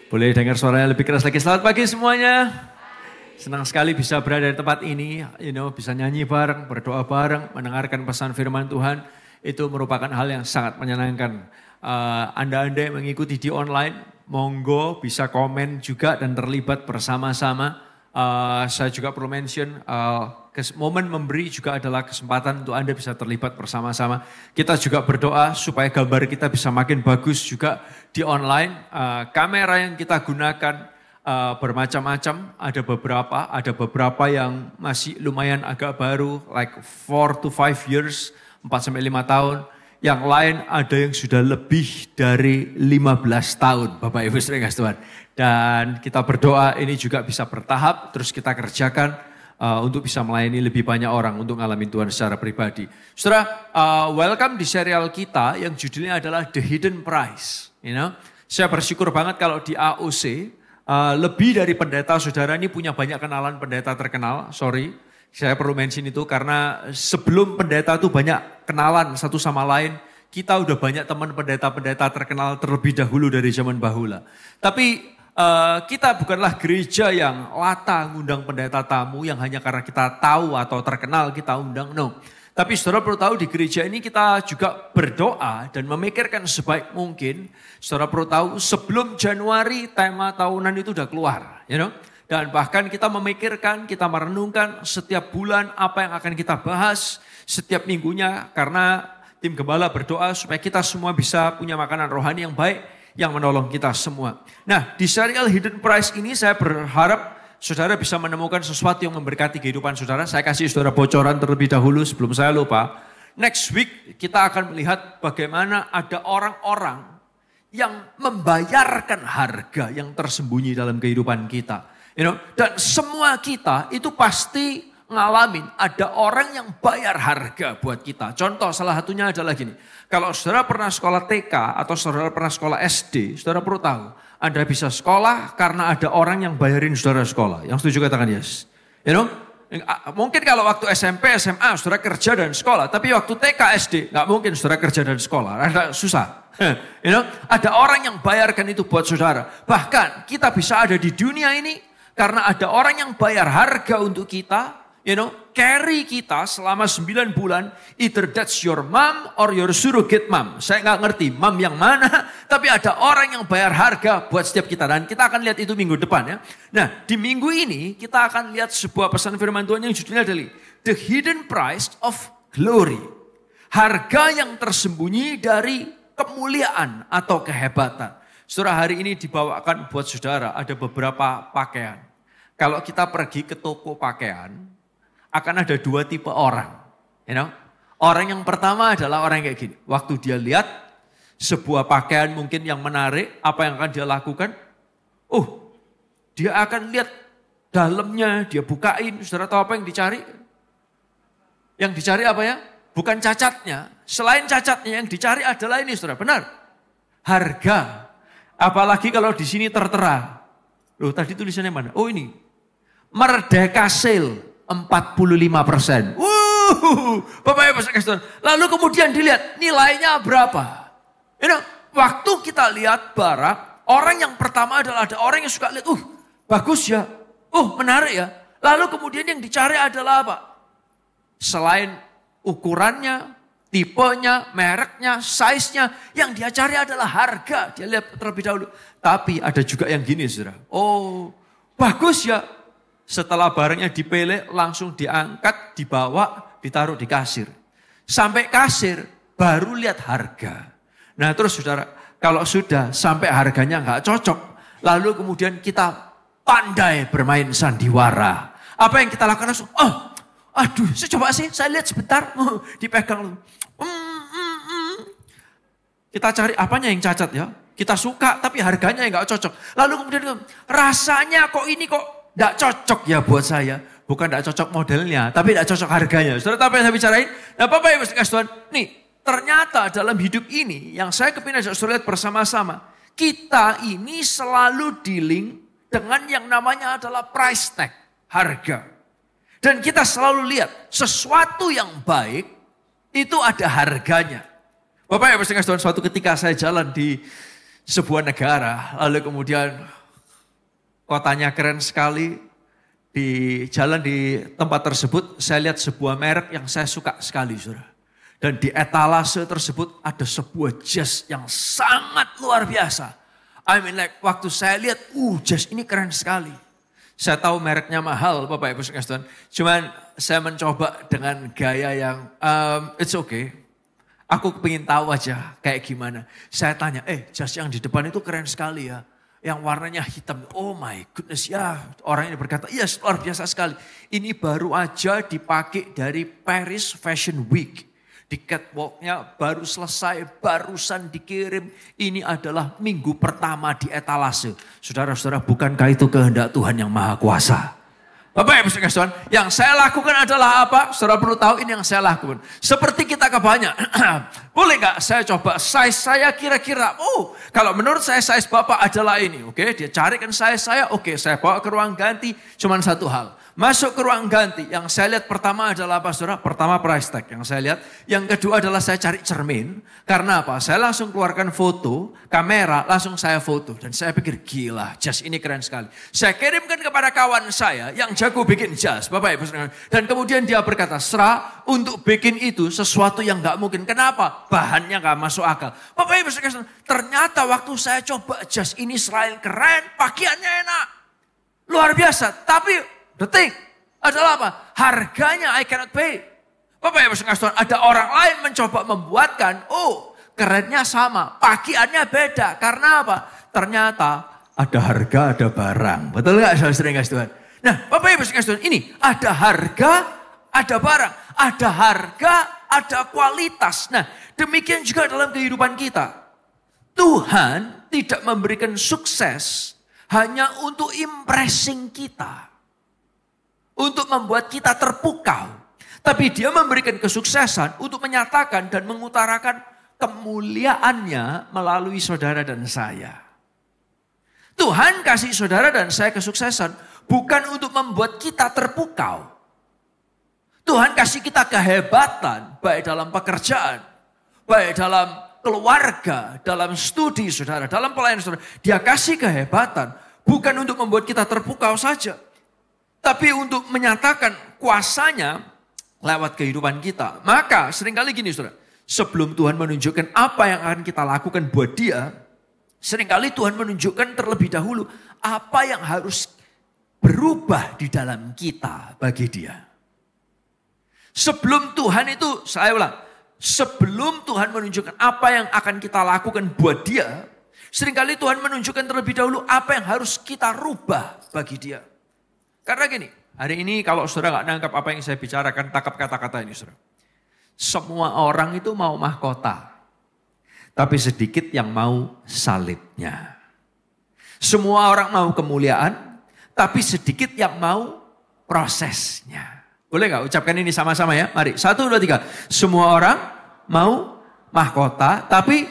Boleh dengar suaranya lebih keras lagi. Selamat pagi semuanya. Senang sekali bisa berada di tempat ini, bisa nyanyi bareng, berdoa bareng, mendengarkan pesan firman Tuhan. Itu merupakan hal yang sangat menyenangkan. Anda-anda yang mengikuti di online, monggo bisa komen juga dan terlibat bersama-sama. Saya juga perlu mention, momen memberi juga adalah kesempatan untuk Anda bisa terlibat bersama-sama. Kita juga berdoa supaya gambar kita bisa makin bagus juga di online. Kamera yang kita gunakan bermacam-macam, ada beberapa yang masih lumayan agak baru, like 4 to 5 years, 4-5 tahun. Yang lain ada yang sudah lebih dari 15 tahun, Bapak Ibu sering kasih Tuhan. Dan kita berdoa ini juga bisa bertahap, terus kita kerjakan untuk bisa melayani lebih banyak orang untuk ngalamin Tuhan secara pribadi. Saudara, welcome di serial kita yang judulnya adalah The Hidden Price. Saya bersyukur banget kalau di AOC, lebih dari pendeta saudara ini punya banyak kenalan pendeta terkenal, sorry. Saya perlu mention itu karena sebelum pendeta itu banyak kenalan satu sama lain. Kita udah banyak teman pendeta-pendeta terkenal terlebih dahulu dari zaman bahula. Tapi kita bukanlah gereja yang lata ngundang pendeta tamu yang hanya karena kita tahu atau terkenal kita undang. No. Tapi saudara perlu tahu di gereja ini kita juga berdoa dan memikirkan sebaik mungkin. Saudara perlu tahu sebelum Januari tema tahunan itu udah keluar. Dan bahkan kita memikirkan, kita merenungkan setiap bulan apa yang akan kita bahas setiap minggunya. Karena tim gembala berdoa supaya kita semua bisa punya makanan rohani yang baik yang menolong kita semua. Nah di serial Hidden Price ini saya berharap saudara bisa menemukan sesuatu yang memberkati kehidupan saudara. Saya kasih saudara bocoran terlebih dahulu sebelum saya lupa. Next week kita akan melihat bagaimana ada orang-orang yang membayarkan harga yang tersembunyi dalam kehidupan kita. Dan semua kita itu pasti ngalamin ada orang yang bayar harga buat kita. Contoh salah satunya adalah gini. Kalau saudara pernah sekolah TK atau saudara pernah sekolah SD, saudara perlu tahu. Anda bisa sekolah karena ada orang yang bayarin saudara sekolah. Yang setuju katakan yes. Mungkin kalau waktu SMP, SMA saudara kerja dan sekolah. Tapi waktu TK, SD gak mungkin saudara kerja dan sekolah. Ada susah. Ada orang yang bayarkan itu buat saudara. Bahkan kita bisa ada di dunia ini karena ada orang yang bayar harga untuk kita. Carry kita selama 9 bulan, either that's your mom or your surrogate mom. Saya nggak ngerti mom yang mana, tapi ada orang yang bayar harga buat setiap kita. Dan kita akan lihat itu minggu depan ya. Nah di minggu ini kita akan lihat sebuah pesan firman Tuhan yang judulnya adalah The Hidden Price of Glory. Harga yang tersembunyi dari kemuliaan atau kehebatan. Saudara, hari ini dibawakan buat saudara ada beberapa pakaian. Kalau kita pergi ke toko pakaian, akan ada 2 tipe orang. Orang yang pertama adalah orang yang kayak gini. Waktu dia lihat sebuah pakaian mungkin yang menarik, apa yang akan dia lakukan? Dia akan lihat dalamnya, dia bukain. Saudara tahu apa yang dicari? Yang dicari apa ya? Bukan cacatnya. Selain cacatnya yang dicari adalah ini, saudara. Benar? Harga. Apalagi kalau di sini tertera. Loh, tadi tulisannya mana? Oh ini. Merdeka Sale. 45%. Bapak Ibu Saudara. Lalu kemudian dilihat nilainya berapa. Waktu kita lihat barang, orang yang pertama adalah ada orang yang suka lihat, bagus ya, menarik ya. Lalu kemudian yang dicari adalah apa? Selain ukurannya, tipenya, mereknya, size-nya, yang dia cari adalah harga. Dia lihat terlebih dahulu. Tapi ada juga yang gini, saudara. Bagus ya. Setelah barangnya dipilih, langsung diangkat, dibawa, ditaruh di kasir. Sampai kasir, baru lihat harga. Nah terus saudara, kalau sudah sampai harganya nggak cocok, lalu kemudian kita pandai bermain sandiwara. Apa yang kita lakukan langsung, saya coba sih, saya lihat sebentar, dipegang. Kita cari apanya yang cacat ya, kita suka tapi harganya yang nggak cocok. Lalu kemudian rasanya kok ini kok tidak cocok ya buat saya. Bukan tidak cocok modelnya, tapi tidak cocok harganya. Saudara tahu apa yang saya bicarain? Nah Bapak Ibu kasih Tuhan, nih ternyata dalam hidup ini yang saya kepingin ajak saudara lihat bersama-sama. Kita ini selalu dealing dengan yang namanya adalah price tag, harga. Dan kita selalu lihat sesuatu yang baik itu ada harganya. Bapak Ibu kasih Tuhan, suatu ketika saya jalan di sebuah negara, lalu kemudian kotanya keren sekali, di jalan di tempat tersebut saya lihat sebuah merek yang saya suka sekali, saudara. Dan di etalase tersebut ada sebuah jas yang sangat luar biasa. Waktu saya lihat, jas ini keren sekali. Saya tahu mereknya mahal, Bapak Ibu sekalian. Cuman saya mencoba dengan gaya yang, it's okay. Aku pengen tahu aja kayak gimana. Saya tanya, jas yang di depan itu keren sekali ya. Yang warnanya hitam, oh my goodness ya. Orang ini berkata, yes luar biasa sekali. Ini baru aja dipakai dari Paris Fashion Week. Di catwalknya baru selesai, barusan dikirim. Ini adalah minggu pertama di etalase. Saudara-saudara, bukankah itu kehendak Tuhan yang Maha Kuasa? Bapak Ibu sekalian, yang saya lakukan adalah apa? Saudara perlu tahu ini yang saya lakukan. Seperti kita kebanyakan, boleh nggak saya coba size saya kira-kira? Kalau menurut saya size Bapak adalah ini. Oke, dia carikan size saya, oke saya bawa ke ruang ganti. Cuman satu hal, masuk ke ruang ganti. Yang saya lihat pertama adalah apa saudara? Pertama price tag yang saya lihat. Yang kedua adalah saya cari cermin. Karena apa? Saya langsung keluarkan foto, kamera, langsung saya foto. Dan saya pikir gila, jas ini keren sekali. Saya kirimkan kepada kawan saya yang jago bikin jas, Bapak Ibu sekalian. Dan kemudian dia berkata, Sra, untuk bikin itu sesuatu yang gak mungkin. Kenapa? Bahannya gak masuk akal. Bapak Ibu sekalian, ternyata waktu saya coba jas ini selain keren, pakaiannya enak. Luar biasa. Tapi the thing adalah apa? Harganya I cannot pay. Bapak Ibu sekalian, ada orang lain mencoba membuatkan, kerennya sama, pakaiannya beda. Karena apa? Ternyata ada harga, ada barang. Betul gak saudara kasih Tuhan? Nah, Bapak Ibu sekalian, ini ada harga, ada barang. Ada harga, ada kualitas. Nah, demikian juga dalam kehidupan kita. Tuhan tidak memberikan sukses hanya untuk impressing kita. Untuk membuat kita terpukau. Tapi dia memberikan kesuksesan untuk menyatakan dan mengutarakan kemuliaannya melalui saudara dan saya. Tuhan kasih saudara dan saya kesuksesan bukan untuk membuat kita terpukau. Tuhan kasih kita kehebatan baik dalam pekerjaan, baik dalam keluarga, dalam studi saudara, dalam pelayanan saudara. Dia kasih kehebatan bukan untuk membuat kita terpukau saja. Tapi untuk menyatakan kuasanya lewat kehidupan kita. Maka seringkali gini saudara, sebelum Tuhan menunjukkan apa yang akan kita lakukan buat dia, seringkali Tuhan menunjukkan terlebih dahulu apa yang harus berubah di dalam kita bagi dia. Sebelum Tuhan itu, saya ulang, sebelum Tuhan menunjukkan apa yang akan kita lakukan buat dia, seringkali Tuhan menunjukkan terlebih dahulu apa yang harus kita rubah bagi dia. Karena gini, hari ini kalau saudara gak nangkap apa yang saya bicarakan, tangkap kata-kata ini saudara. Semua orang itu mau mahkota, tapi sedikit yang mau salibnya. Semua orang mau kemuliaan, tapi sedikit yang mau prosesnya. Boleh gak ucapkan ini sama-sama ya? Mari, 1, 2, 3. Semua orang mau mahkota, tapi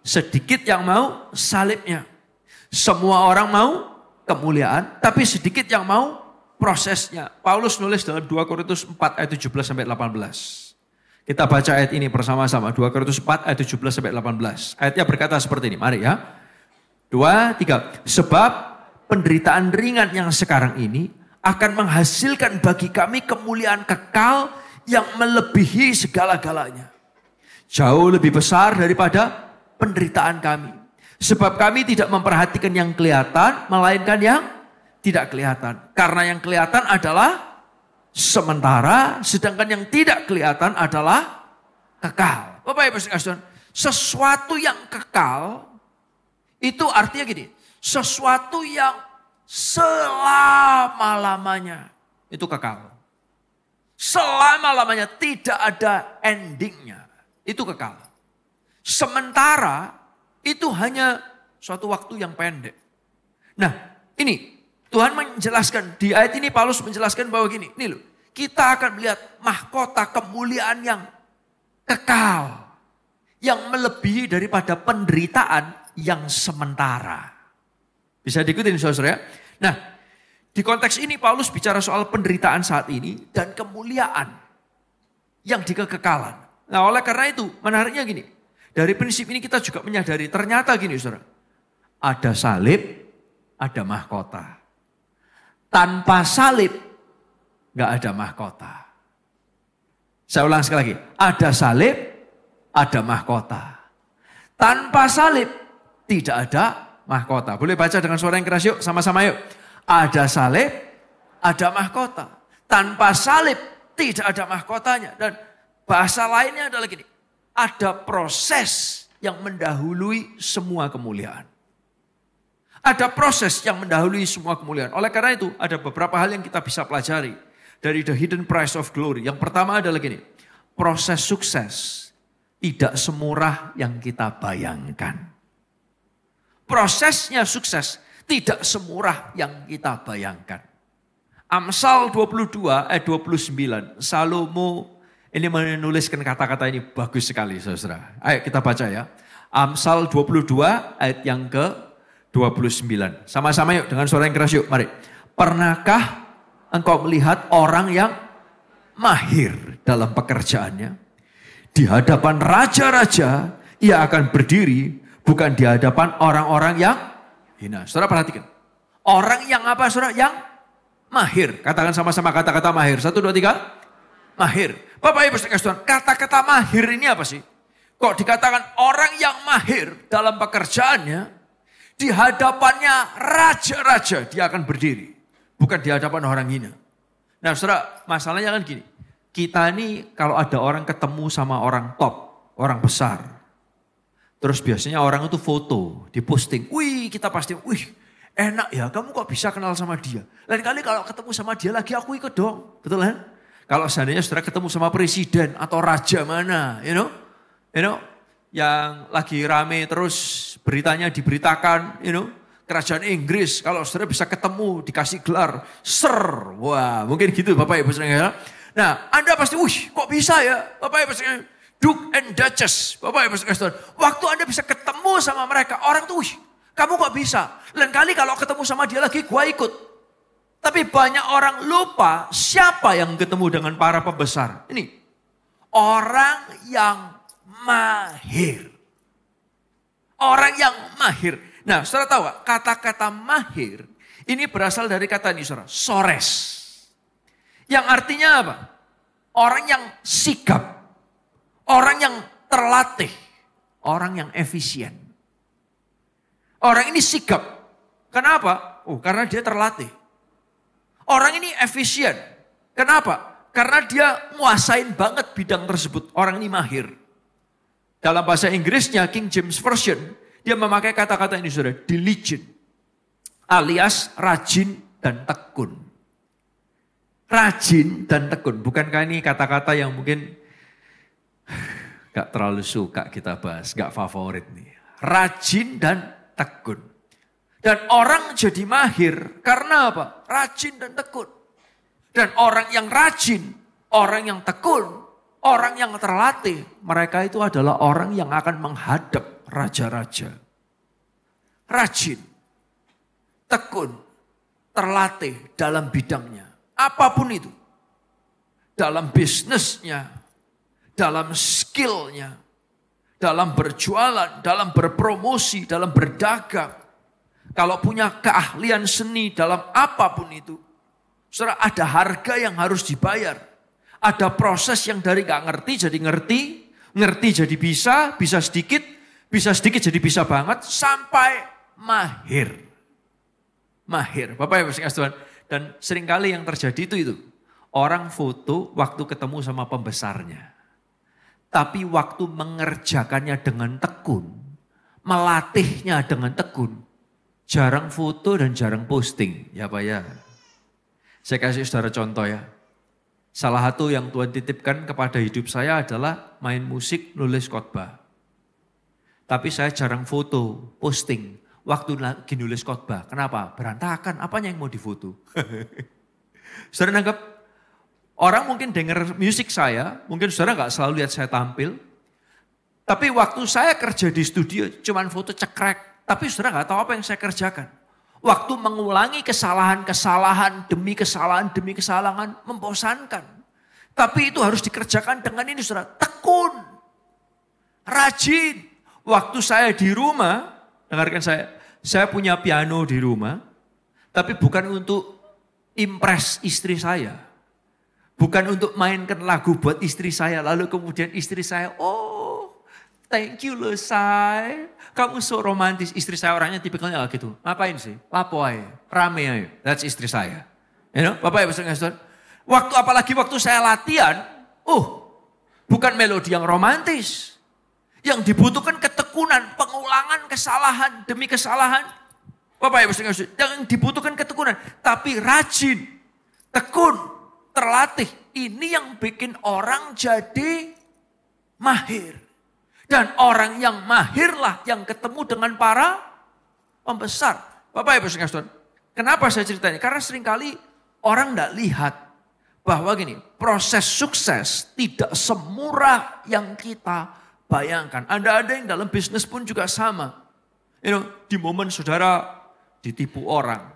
sedikit yang mau salibnya. Semua orang mau kemuliaan, tapi sedikit yang mau prosesnya. Paulus nulis dalam 2 Korintus 4 ayat 17-18. Kita baca ayat ini bersama-sama. 2 Korintus 4 ayat 17-18. Ayatnya berkata seperti ini. Mari ya. 2, 3. Sebab penderitaan ringan yang sekarang ini akan menghasilkan bagi kami kemuliaan kekal yang melebihi segala-galanya. Jauh lebih besar daripada penderitaan kami. Sebab kami tidak memperhatikan yang kelihatan, melainkan yang tidak kelihatan. Karena yang kelihatan adalah sementara, sedangkan yang tidak kelihatan adalah kekal. Bapak Ibu sekalian, sesuatu yang kekal itu artinya gini, sesuatu yang selama-lamanya itu kekal. Selama-lamanya tidak ada endingnya, itu kekal. Sementara itu hanya suatu waktu yang pendek. Nah, ini Tuhan menjelaskan, di ayat ini Paulus menjelaskan bahwa gini, nih loh, kita akan melihat mahkota kemuliaan yang kekal. Yang melebihi daripada penderitaan yang sementara. Bisa diikutin saudara ya? Nah, di konteks ini Paulus bicara soal penderitaan saat ini dan kemuliaan yang di kekekalan. Nah, oleh karena itu menariknya gini, dari prinsip ini kita juga menyadari ternyata gini saudara, ada salib, ada mahkota. Tanpa salib, gak ada mahkota. Saya ulang sekali lagi. Ada salib, ada mahkota. Tanpa salib, tidak ada mahkota. Boleh baca dengan suara yang keras yuk, sama-sama yuk. Ada salib, ada mahkota. Tanpa salib, tidak ada mahkotanya. Dan bahasa lainnya adalah gini. Ada proses yang mendahului semua kemuliaan. Ada proses yang mendahului semua kemuliaan. Oleh karena itu, ada beberapa hal yang kita bisa pelajari dari The Hidden Price of Glory. Yang pertama adalah gini, proses sukses tidak semurah yang kita bayangkan. Prosesnya sukses tidak semurah yang kita bayangkan. Amsal 22 ayat 29, Salomo ini menuliskan kata-kata ini bagus sekali saudara. Ayo kita baca ya. Amsal 22 ayat yang ke-29. Sama-sama yuk dengan suara yang keras yuk. Mari. Pernahkah engkau melihat orang yang mahir dalam pekerjaannya? Di hadapan raja-raja ia akan berdiri, bukan di hadapan orang-orang yang hina. Saudara perhatikan. Orang yang apa saudara? Yang mahir. Katakan sama-sama kata-kata mahir. 1, 2, 3. Mahir. Bapak Ibu sekalian, kata-kata mahir ini apa sih? Kok dikatakan orang yang mahir dalam pekerjaannya, di hadapannya raja-raja dia akan berdiri. Bukan di hadapan orang hina. Nah saudara, masalahnya kan gini. Kita ini kalau ada orang ketemu sama orang top, orang besar. Terus biasanya orang itu foto, diposting. Wih kita pasti, wih Enak ya, kamu kok bisa kenal sama dia? Lain kali kalau ketemu sama dia lagi aku ikut dong. Betul kan? Kalau seandainya saudara ketemu sama presiden atau raja mana, you know, yang lagi rame terus beritanya diberitakan, kerajaan Inggris, kalau saudara bisa ketemu, dikasih gelar, Sir, wah mungkin gitu Bapak Ibu saudara. Nah Anda pasti, kok bisa ya Bapak Ibu saudara, Duke and Duchess, Bapak Ibu saudara. Waktu Anda bisa ketemu sama mereka, orang tuh, kamu kok bisa? Lain kali kalau ketemu sama dia lagi, gua ikut. Tapi banyak orang lupa siapa yang ketemu dengan para pembesar. Ini, orang yang mahir. Orang yang mahir. Nah, saudara tahu gak, kata-kata mahir ini berasal dari kata ini saudara, sores. Yang artinya apa? Orang yang sigap. Orang yang terlatih. Orang yang efisien. Orang ini sigap. Kenapa? Karena dia terlatih. Orang ini efisien. Kenapa? Karena dia nguasain banget bidang tersebut. Orang ini mahir. Dalam bahasa Inggrisnya, King James Version, dia memakai kata-kata ini saudara, diligent. Alias rajin dan tekun. Rajin dan tekun. Bukankah ini kata-kata yang mungkin gak terlalu suka kita bahas, gak favorit nih. Rajin dan tekun. Dan orang jadi mahir karena apa? Rajin dan tekun. Dan orang yang rajin, orang yang tekun, orang yang terlatih, mereka itu adalah orang yang akan menghadap raja-raja. Rajin, tekun, terlatih dalam bidangnya. Apapun itu. Dalam bisnisnya, dalam skillnya, dalam berjualan, dalam berpromosi, dalam berdagang. Kalau punya keahlian seni dalam apapun itu, saudara, ada harga yang harus dibayar. Ada proses yang dari gak ngerti jadi ngerti, ngerti jadi bisa sedikit jadi bisa banget, sampai mahir. Mahir, Bapak Ibu sekalian Tuhan. Dan seringkali yang terjadi itu. Orang foto waktu ketemu sama pembesarnya. Tapi waktu mengerjakannya dengan tekun, melatihnya dengan tekun, jarang foto dan jarang posting, ya Pak ya. Saya kasih saudara contoh ya. Salah satu yang Tuhan titipkan kepada hidup saya adalah main musik, nulis khotbah. Tapi saya jarang foto, posting, waktu lagi nulis khotbah. Kenapa? Berantakan, apanya yang mau difoto? Saudara nanggap, orang mungkin dengar musik saya, mungkin saudara gak selalu lihat saya tampil. Tapi waktu saya kerja di studio, cuman foto cekrek. Tapi saudara gak tahu apa yang saya kerjakan. Waktu mengulangi kesalahan demi kesalahan, membosankan. Tapi itu harus dikerjakan dengan ini saudara, tekun, rajin. Waktu saya di rumah, dengarkan saya punya piano di rumah. Tapi bukan untuk impress istri saya. Bukan untuk mainkan lagu buat istri saya. Lalu kemudian istri saya, thank you loh say. Kamu so romantis. Istri saya orangnya tipikalnya gitu. Ngapain sih? Lapo aja. Rame aja. That's istri saya. Bapak Ibu saudara. Apalagi waktu saya latihan. Bukan melodi yang romantis. Yang dibutuhkan ketekunan. Pengulangan kesalahan demi kesalahan. Bapak Ibu saudara. Yang dibutuhkan ketekunan. Tapi rajin. Tekun. Terlatih. Ini yang bikin orang jadi mahir. Dan orang yang mahirlah yang ketemu dengan para pembesar. Bapak Ibu saudara, kenapa saya ceritanya? Karena seringkali orang tidak lihat bahwa gini, proses sukses tidak semurah yang kita bayangkan. Ada yang dalam bisnis pun juga sama. Di momen saudara ditipu orang.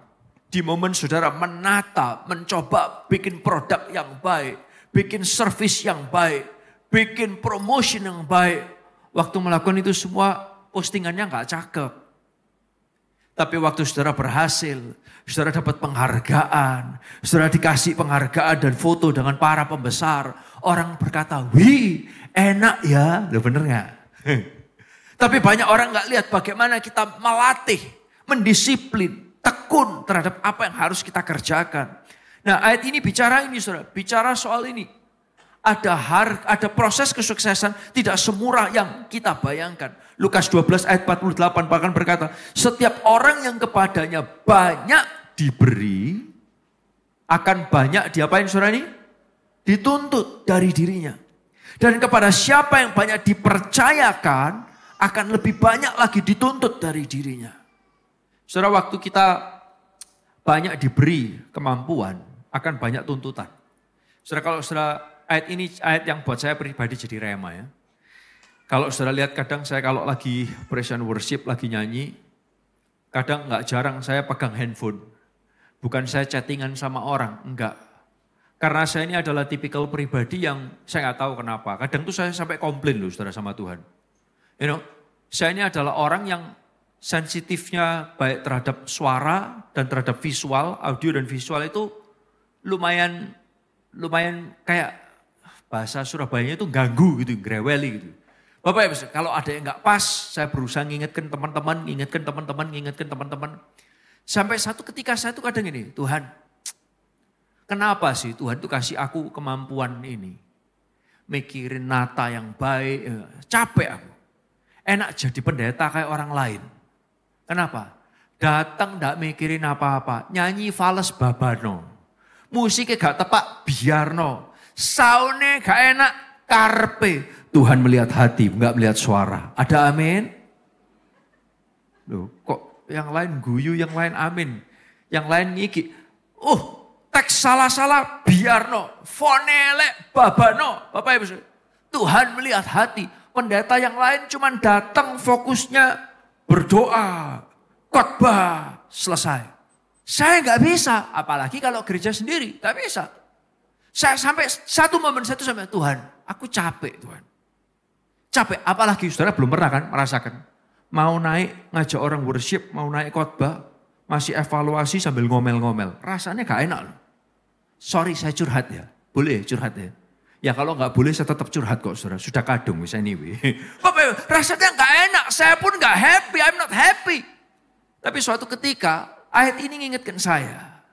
Di momen saudara menata, mencoba bikin produk yang baik. Bikin servis yang baik. Bikin promotion yang baik. Waktu melakukan itu semua postingannya gak cakep. Tapi waktu saudara berhasil, saudara dapat penghargaan, saudara dikasih penghargaan dan foto dengan para pembesar. Orang berkata, wih enak ya, loh bener gak? Tapi banyak orang gak lihat bagaimana kita melatih, mendisiplin, tekun terhadap apa yang harus kita kerjakan. Nah ayat ini bicara ini saudara, bicara soal ini. ada proses kesuksesan tidak semurah yang kita bayangkan. Lukas 12 ayat 48 bahkan berkata, setiap orang yang kepadanya banyak diberi, akan banyak diapain saudara ini? Dituntut dari dirinya. Dan kepada siapa yang banyak dipercayakan, akan lebih banyak lagi dituntut dari dirinya. Saudara, waktu kita banyak diberi kemampuan, akan banyak tuntutan. Saudara, kalau saudara, ayat ini ayat yang buat saya pribadi jadi rema ya. Kalau saudara lihat kadang saya kalau lagi praise and worship, lagi nyanyi, kadang nggak jarang saya pegang handphone. Bukan saya chattingan sama orang, enggak. Karena saya ini adalah tipikal pribadi yang saya nggak tahu kenapa. Kadang tuh saya sampai komplain loh saudara sama Tuhan. You know, saya ini adalah orang yang sensitifnya baik terhadap suara dan terhadap visual, audio dan visual itu lumayan kayak bahasa Surabayanya itu ganggu gitu, greweli gitu. Bapak Ibu, kalau ada yang nggak pas, saya berusaha ngingetkan teman-teman. Sampai satu ketika saya tuh kadang ini, Tuhan, kenapa sih Tuhan tuh kasih aku kemampuan ini? Mikirin nata yang baik, capek aku. Enak jadi pendeta kayak orang lain. Kenapa? Datang gak mikirin apa-apa, nyanyi fales babano. Musiknya gak tepak, biarno. Saune gak enak, karpe. Tuhan melihat hati, gak melihat suara. Ada amin? Loh, kok yang lain guyu, yang lain amin. Yang lain ngiki. Teks salah-salah, biarno. Fonelek, babano. Bapak Ibu, Tuhan melihat hati. Pendeta yang lain cuman datang fokusnya berdoa. Khotbah, selesai. Saya gak bisa, apalagi kalau gereja sendiri, gak bisa. Saya sampai satu momen sampai Tuhan, aku capek Tuhan. Capek, apalagi saudara belum pernah kan merasakan. Mau naik ngajak orang worship, mau naik khotbah, masih evaluasi sambil ngomel-ngomel. Rasanya gak enak loh. Sorry saya curhat ya, boleh curhat ya. Ya kalau gak boleh saya tetap curhat kok saudara, sudah kadung misalnya anyway. Bapak, rasanya gak enak, saya pun gak happy, I'm not happy. Tapi suatu ketika ayat ini mengingatkan saya.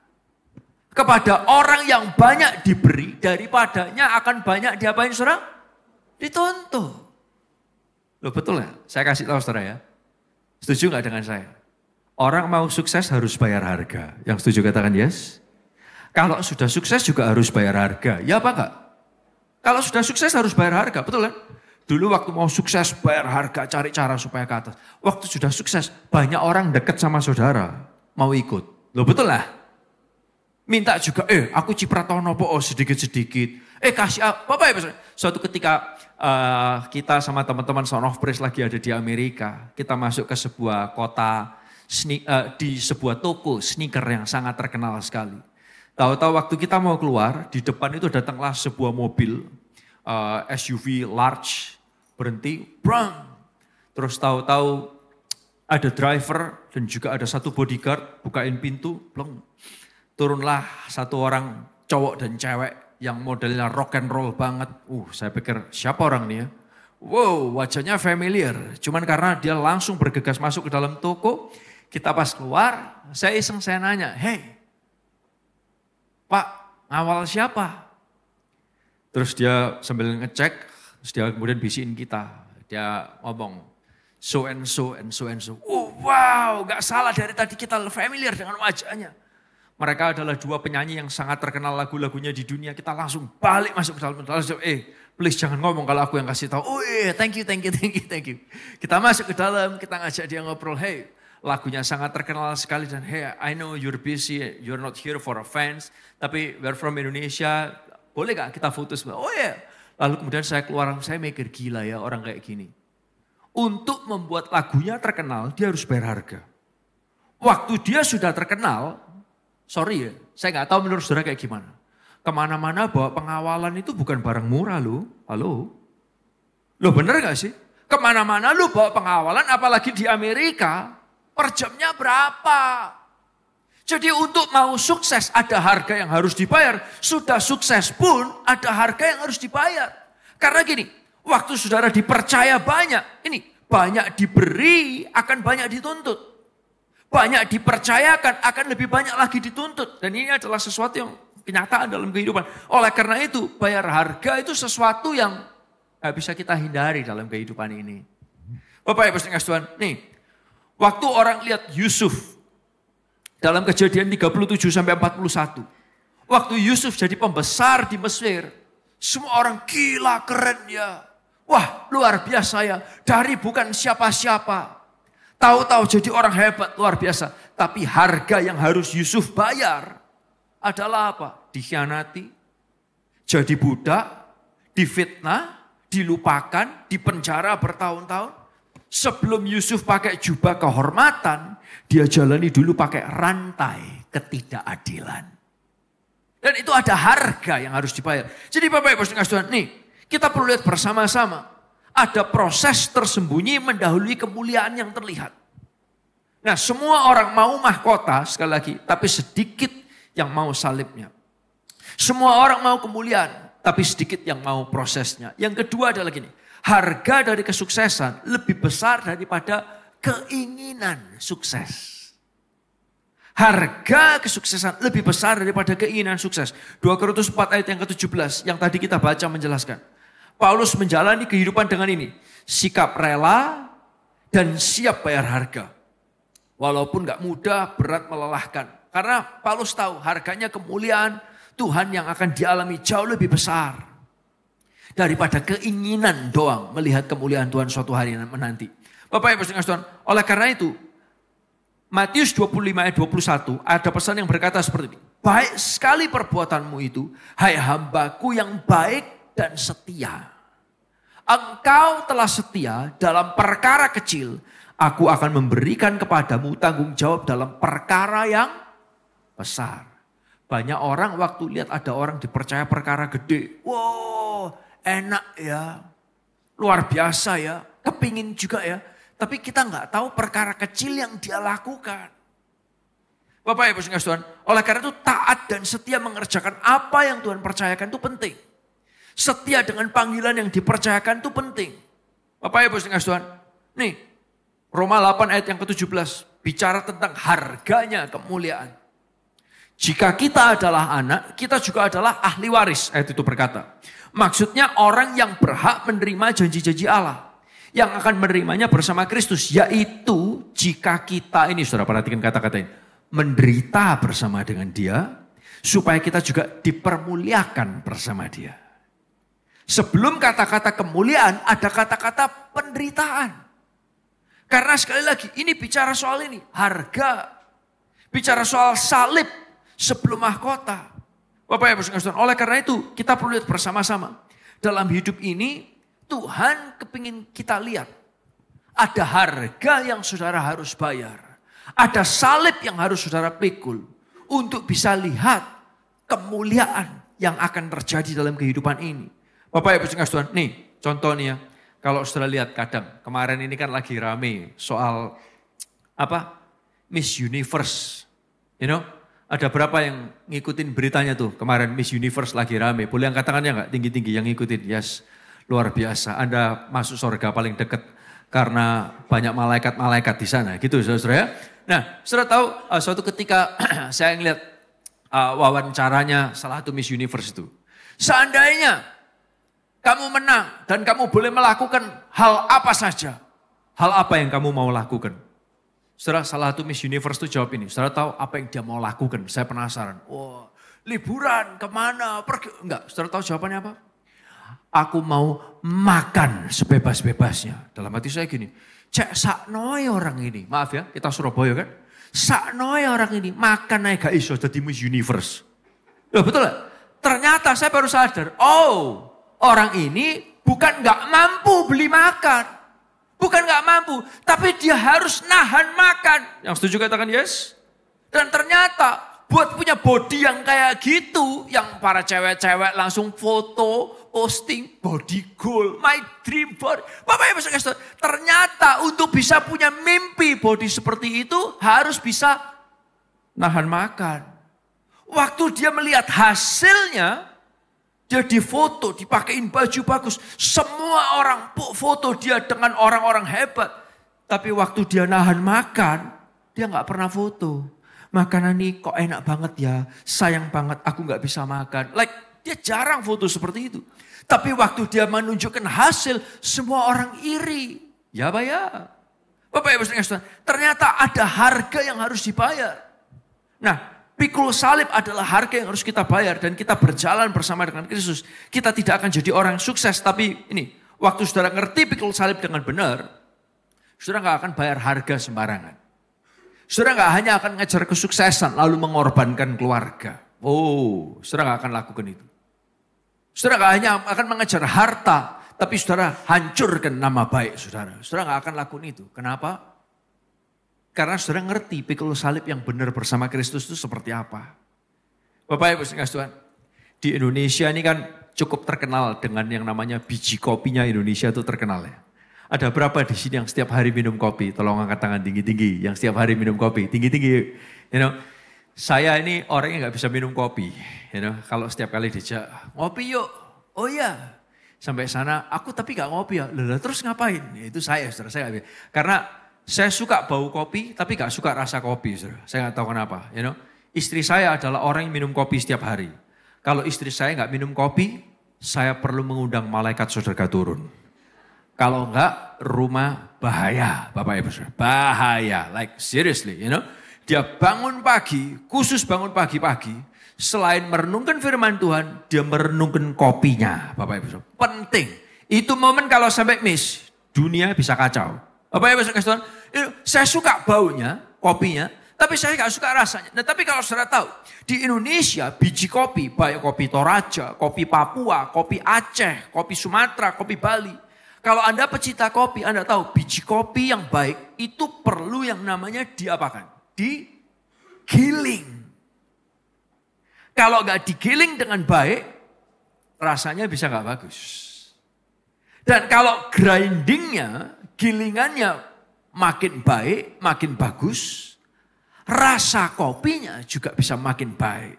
Kepada orang yang banyak diberi, daripadanya akan banyak diapain saudara? Dituntut. Loh betul ya? Saya kasih tahu saudara ya. Setuju gak dengan saya? Orang mau sukses harus bayar harga. Yang setuju katakan yes. Kalau sudah sukses juga harus bayar harga. Ya apa enggak? Kalau sudah sukses harus bayar harga, betul kan? Dulu waktu mau sukses bayar harga, cari cara supaya ke atas. Waktu sudah sukses, banyak orang dekat sama saudara, mau ikut. Loh betul lah. Minta juga, aku cipratono po sedikit-sedikit. Kasih apa? Bapak ya, suatu ketika kita sama teman-teman Son of Praise lagi ada di Amerika. Kita masuk ke sebuah kota, di sebuah toko sneaker yang sangat terkenal sekali. Tahu-tahu waktu kita mau keluar, di depan itu datanglah sebuah mobil SUV large, berhenti, brang. Terus tahu-tahu ada driver dan juga ada satu bodyguard, bukain pintu, plong. Turunlah satu orang cowok dan cewek yang modelnya rock and roll banget. Saya pikir siapa orang nih ya? Wow, wajahnya familiar. Cuman karena dia langsung bergegas masuk ke dalam toko, kita pas keluar, saya iseng saya nanya, hey, Pak, ngawal siapa? Terus dia sambil ngecek, terus dia kemudian bisikin kita. Dia ngomong, so and so and so and so. Wow, gak salah dari tadi kita familiar dengan wajahnya. Mereka adalah dua penyanyi yang sangat terkenal lagu-lagunya di dunia. Kita langsung balik masuk ke dalam. Please jangan ngomong kalau aku yang kasih tahu. Thank you. Kita masuk ke dalam, kita ngajak dia ngobrol. Hey, lagunya sangat terkenal sekali. Dan hey, I know you're busy, you're not here for a fans. Tapi we're from Indonesia, boleh gak kita foto semua? Lalu kemudian saya keluar, saya mikir gila ya orang kayak gini. Untuk membuat lagunya terkenal, dia harus bayar harga. Waktu dia sudah terkenal, sorry ya, saya gak tahu menurut saudara kayak gimana. Kemana-mana bawa pengawalan itu bukan barang murah loh. Halo? Loh bener gak sih? Kemana-mana lu bawa pengawalan, apalagi di Amerika, per jamnya berapa? Jadi untuk mau sukses ada harga yang harus dibayar. Sudah sukses pun ada harga yang harus dibayar. Karena gini, waktu saudara dipercaya banyak, ini banyak diberi akan banyak dituntut. Banyak dipercayakan akan lebih banyak lagi dituntut. Dan ini adalah sesuatu yang kenyataan dalam kehidupan. Oleh karena itu, bayar harga itu sesuatu yang gak bisa kita hindari dalam kehidupan ini. Bapak Ibu sekalian Tuhan, nih, waktu orang lihat Yusuf dalam Kejadian 37 sampai 41, waktu Yusuf jadi pembesar di Mesir, semua orang gila, keren ya. Wah, luar biasa ya. Dari bukan siapa-siapa, tahu-tahu jadi orang hebat, luar biasa. Tapi harga yang harus Yusuf bayar adalah apa? Dikhianati, jadi budak, difitnah, dilupakan, dipenjara bertahun-tahun. Sebelum Yusuf pakai jubah kehormatan, dia jalani dulu pakai rantai ketidakadilan. Dan itu ada harga yang harus dibayar. Jadi Bapak Ibu sekalian Tuhan, nih kita perlu lihat bersama-sama. Ada proses tersembunyi mendahului kemuliaan yang terlihat. Nah, semua orang mau mahkota sekali lagi, tapi sedikit yang mau salibnya. Semua orang mau kemuliaan, tapi sedikit yang mau prosesnya. Yang kedua adalah gini, harga dari kesuksesan lebih besar daripada keinginan sukses. Harga kesuksesan lebih besar daripada keinginan sukses. 2 Korintus 4 ayat yang ke-17 yang tadi kita baca menjelaskan. Paulus menjalani kehidupan dengan ini. Sikap rela dan siap bayar harga. Walaupun gak mudah, berat, melelahkan. Karena Paulus tahu harganya kemuliaan Tuhan yang akan dialami jauh lebih besar. Daripada keinginan doang melihat kemuliaan Tuhan suatu hari menanti. Bapak Ibu sekalian Tuhan, oleh karena itu Matius 25 ayat 21 ada pesan yang berkata seperti ini. Baik sekali perbuatanmu itu, hai hambaku yang baik dan setia. Engkau telah setia dalam perkara kecil, aku akan memberikan kepadamu tanggung jawab dalam perkara yang besar. Banyak orang waktu lihat ada orang dipercaya perkara gede. Wow, enak ya, luar biasa ya, kepingin juga ya. Tapi kita nggak tahu perkara kecil yang dia lakukan. Bapak Ibu sekalian Tuhan, oleh karena itu taat dan setia mengerjakan apa yang Tuhan percayakan itu penting. Setia dengan panggilan yang dipercayakan itu penting. Bapak Ibu sekalian Tuhan, nih Roma 8 ayat yang ke-17 bicara tentang harganya kemuliaan. Jika kita adalah anak, kita juga adalah ahli waris, ayat itu berkata. Maksudnya orang yang berhak menerima janji-janji Allah. Yang akan menerimanya bersama Kristus. Yaitu jika kita, ini saudara perhatikan kata-kata ini. Menderita bersama dengan dia. Supaya kita juga dipermuliakan bersama dia. Sebelum kata-kata kemuliaan ada kata-kata penderitaan. Karena sekali lagi ini bicara soal ini. Harga. Bicara soal salib sebelum mahkota. Bapak Ibu sekalian, oleh karena itu kita perlu lihat bersama-sama. Dalam hidup ini Tuhan kepingin kita lihat. Ada harga yang saudara harus bayar. Ada salib yang harus saudara pikul. Untuk bisa lihat kemuliaan yang akan terjadi dalam kehidupan ini. Bapak Ibu sekalian, nih contohnya. Kalau saudara lihat kadang, kemarin ini kan lagi rame soal apa? Miss Universe. You know, ada berapa yang ngikutin beritanya tuh kemarin Miss Universe lagi rame. Boleh angkat tangannya gak tinggi-tinggi yang ngikutin? Yes. Luar biasa, Anda masuk surga paling dekat karena banyak malaikat-malaikat di sana, gitu saudara ya. Nah, saudara tahu suatu ketika saya ngeliat wawancaranya salah satu Miss Universe itu. Seandainya kamu menang dan kamu boleh melakukan hal apa saja, hal apa yang kamu mau lakukan? Saudara, salah satu Miss Universe itu jawab ini. Saudara tahu apa yang dia mau lakukan? Saya penasaran. Wah, liburan kemana? Pergi? Enggak, saudara tahu jawabannya apa? Aku mau makan sebebas-bebasnya. Dalam hati saya gini, cek saknoy orang ini. Maaf ya, kita Surabaya kan. Saknoy orang ini makan aja gak iso jadi Miss Universe. Loh, betul gak? Ternyata saya baru sadar, oh orang ini bukan gak mampu beli makan. Bukan gak mampu, tapi dia harus nahan makan. Yang setuju katakan yes. Dan ternyata buat punya body yang kayak gitu, yang para cewek-cewek langsung foto, posting body goal, my dream body. Bapak Ibu sekalian, ternyata untuk bisa punya mimpi body seperti itu harus bisa nahan makan. Waktu dia melihat hasilnya, dia difoto, dipakein baju bagus. Semua orang foto dia dengan orang-orang hebat. Tapi waktu dia nahan makan, dia gak pernah foto. Makanan ini kok enak banget ya, sayang banget aku gak bisa makan. Dia jarang foto seperti itu. Tapi waktu dia menunjukkan hasil, semua orang iri. Ya Pak ya. Bapak Ibu Saudara, ternyata ada harga yang harus dibayar. Nah, pikul salib adalah harga yang harus kita bayar dan kita berjalan bersama dengan Kristus. Kita tidak akan jadi orang sukses, tapi ini, waktu saudara ngerti pikul salib dengan benar, saudara gak akan bayar harga sembarangan. Saudara gak hanya akan ngejar kesuksesan lalu mengorbankan keluarga. Oh, saudara gak akan lakukan itu. Saudara gak hanya akan mengejar harta, tapi saudara hancurkan nama baik saudara. Saudara gak akan lakukan itu. Kenapa? Karena saudara ngerti pikul salib yang benar bersama Kristus itu seperti apa. Bapak Ibu Tuhan, di Indonesia ini kan cukup terkenal dengan yang namanya biji kopinya. Indonesia itu terkenal ya. Ada berapa di sini yang setiap hari minum kopi? Tolong angkat tangan tinggi-tinggi. Yang setiap hari minum kopi, tinggi-tinggi. Saya ini orang yang gak bisa minum kopi. Kalau setiap kali dijak, ngopi yuk. Oh iya. Sampai sana, aku tapi gak ngopi ya. Lalu terus ngapain? Itu saya, saudara. Saya gak bisa. Karena saya suka bau kopi, tapi gak suka rasa kopi. Saudara. Saya gak tahu kenapa. Istri saya adalah orang yang minum kopi setiap hari. Kalau istri saya gak minum kopi, saya perlu mengundang malaikat surga turun. Kalau enggak, rumah bahaya. Bapak Ibu Saudara. Bahaya. Seriously, Dia bangun pagi, khusus bangun pagi-pagi. Selain merenungkan firman Tuhan, dia merenungkan kopinya. Bapak Ibu Saudara. Penting. Itu momen kalau sampai miss, dunia bisa kacau. Bapak Ibu Saudara, saya suka baunya, kopinya, tapi saya gak suka rasanya. Nah, tapi kalau saudara tahu, di Indonesia biji kopi, baik kopi Toraja, kopi Papua, kopi Aceh, kopi Sumatera, kopi Bali. Kalau Anda pecinta kopi, Anda tahu biji kopi yang baik itu perlu yang namanya diapakan? Digiling. Kalau gak digiling dengan baik, rasanya bisa gak bagus. Dan kalau grindingnya, gilingannya makin baik, makin bagus, rasa kopinya juga bisa makin baik.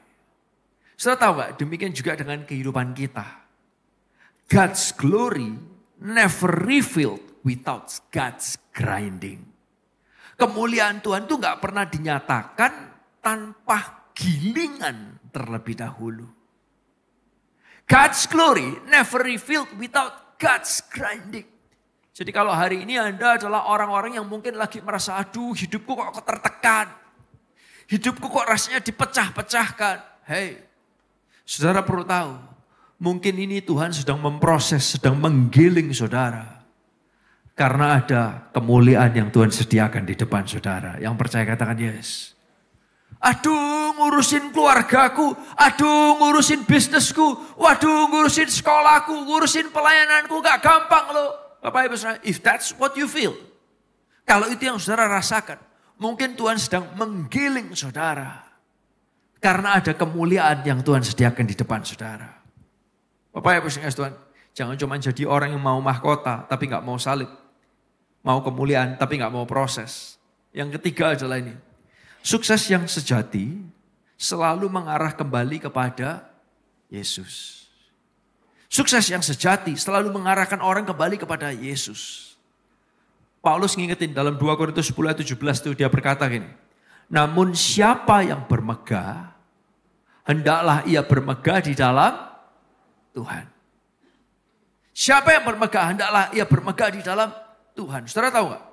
Saudara tahu gak, demikian juga dengan kehidupan kita. God's glory never revealed without God's grinding. Kemuliaan Tuhan itu gak pernah dinyatakan tanpa gilingan terlebih dahulu. God's glory never revealed without God's grinding. Jadi kalau hari ini Anda adalah orang-orang yang mungkin lagi merasa, aduh hidupku kok tertekan. Hidupku kok rasanya dipecah-pecahkan. Hei, saudara perlu tahu, mungkin ini Tuhan sedang memproses, sedang menggiling saudara. Karena ada kemuliaan yang Tuhan sediakan di depan saudara. Yang percaya katakan yes. Aduh ngurusin keluargaku, aduh ngurusin bisnisku, waduh ngurusin sekolahku, ngurusin pelayananku gak gampang loh. Bapak Ibu Saudara, if that's what you feel. Kalau itu yang saudara rasakan, mungkin Tuhan sedang menggiling saudara. Karena ada kemuliaan yang Tuhan sediakan di depan saudara. Bapak Ibu Saudara, jangan cuma jadi orang yang mau mahkota tapi gak mau salib. Mau kemuliaan tapi gak mau proses. Yang ketiga adalah ini. Sukses yang sejati selalu mengarah kembali kepada Yesus. Sukses yang sejati selalu mengarahkan orang kembali kepada Yesus. Paulus ngingetin dalam 2 Korintus 10 ayat 17 itu dia berkata gini. Namun siapa yang bermegah, hendaklah ia bermegah di dalam Tuhan. Siapa yang bermegah, hendaklah ia bermegah di dalam Tuhan. Saudara tahu gak?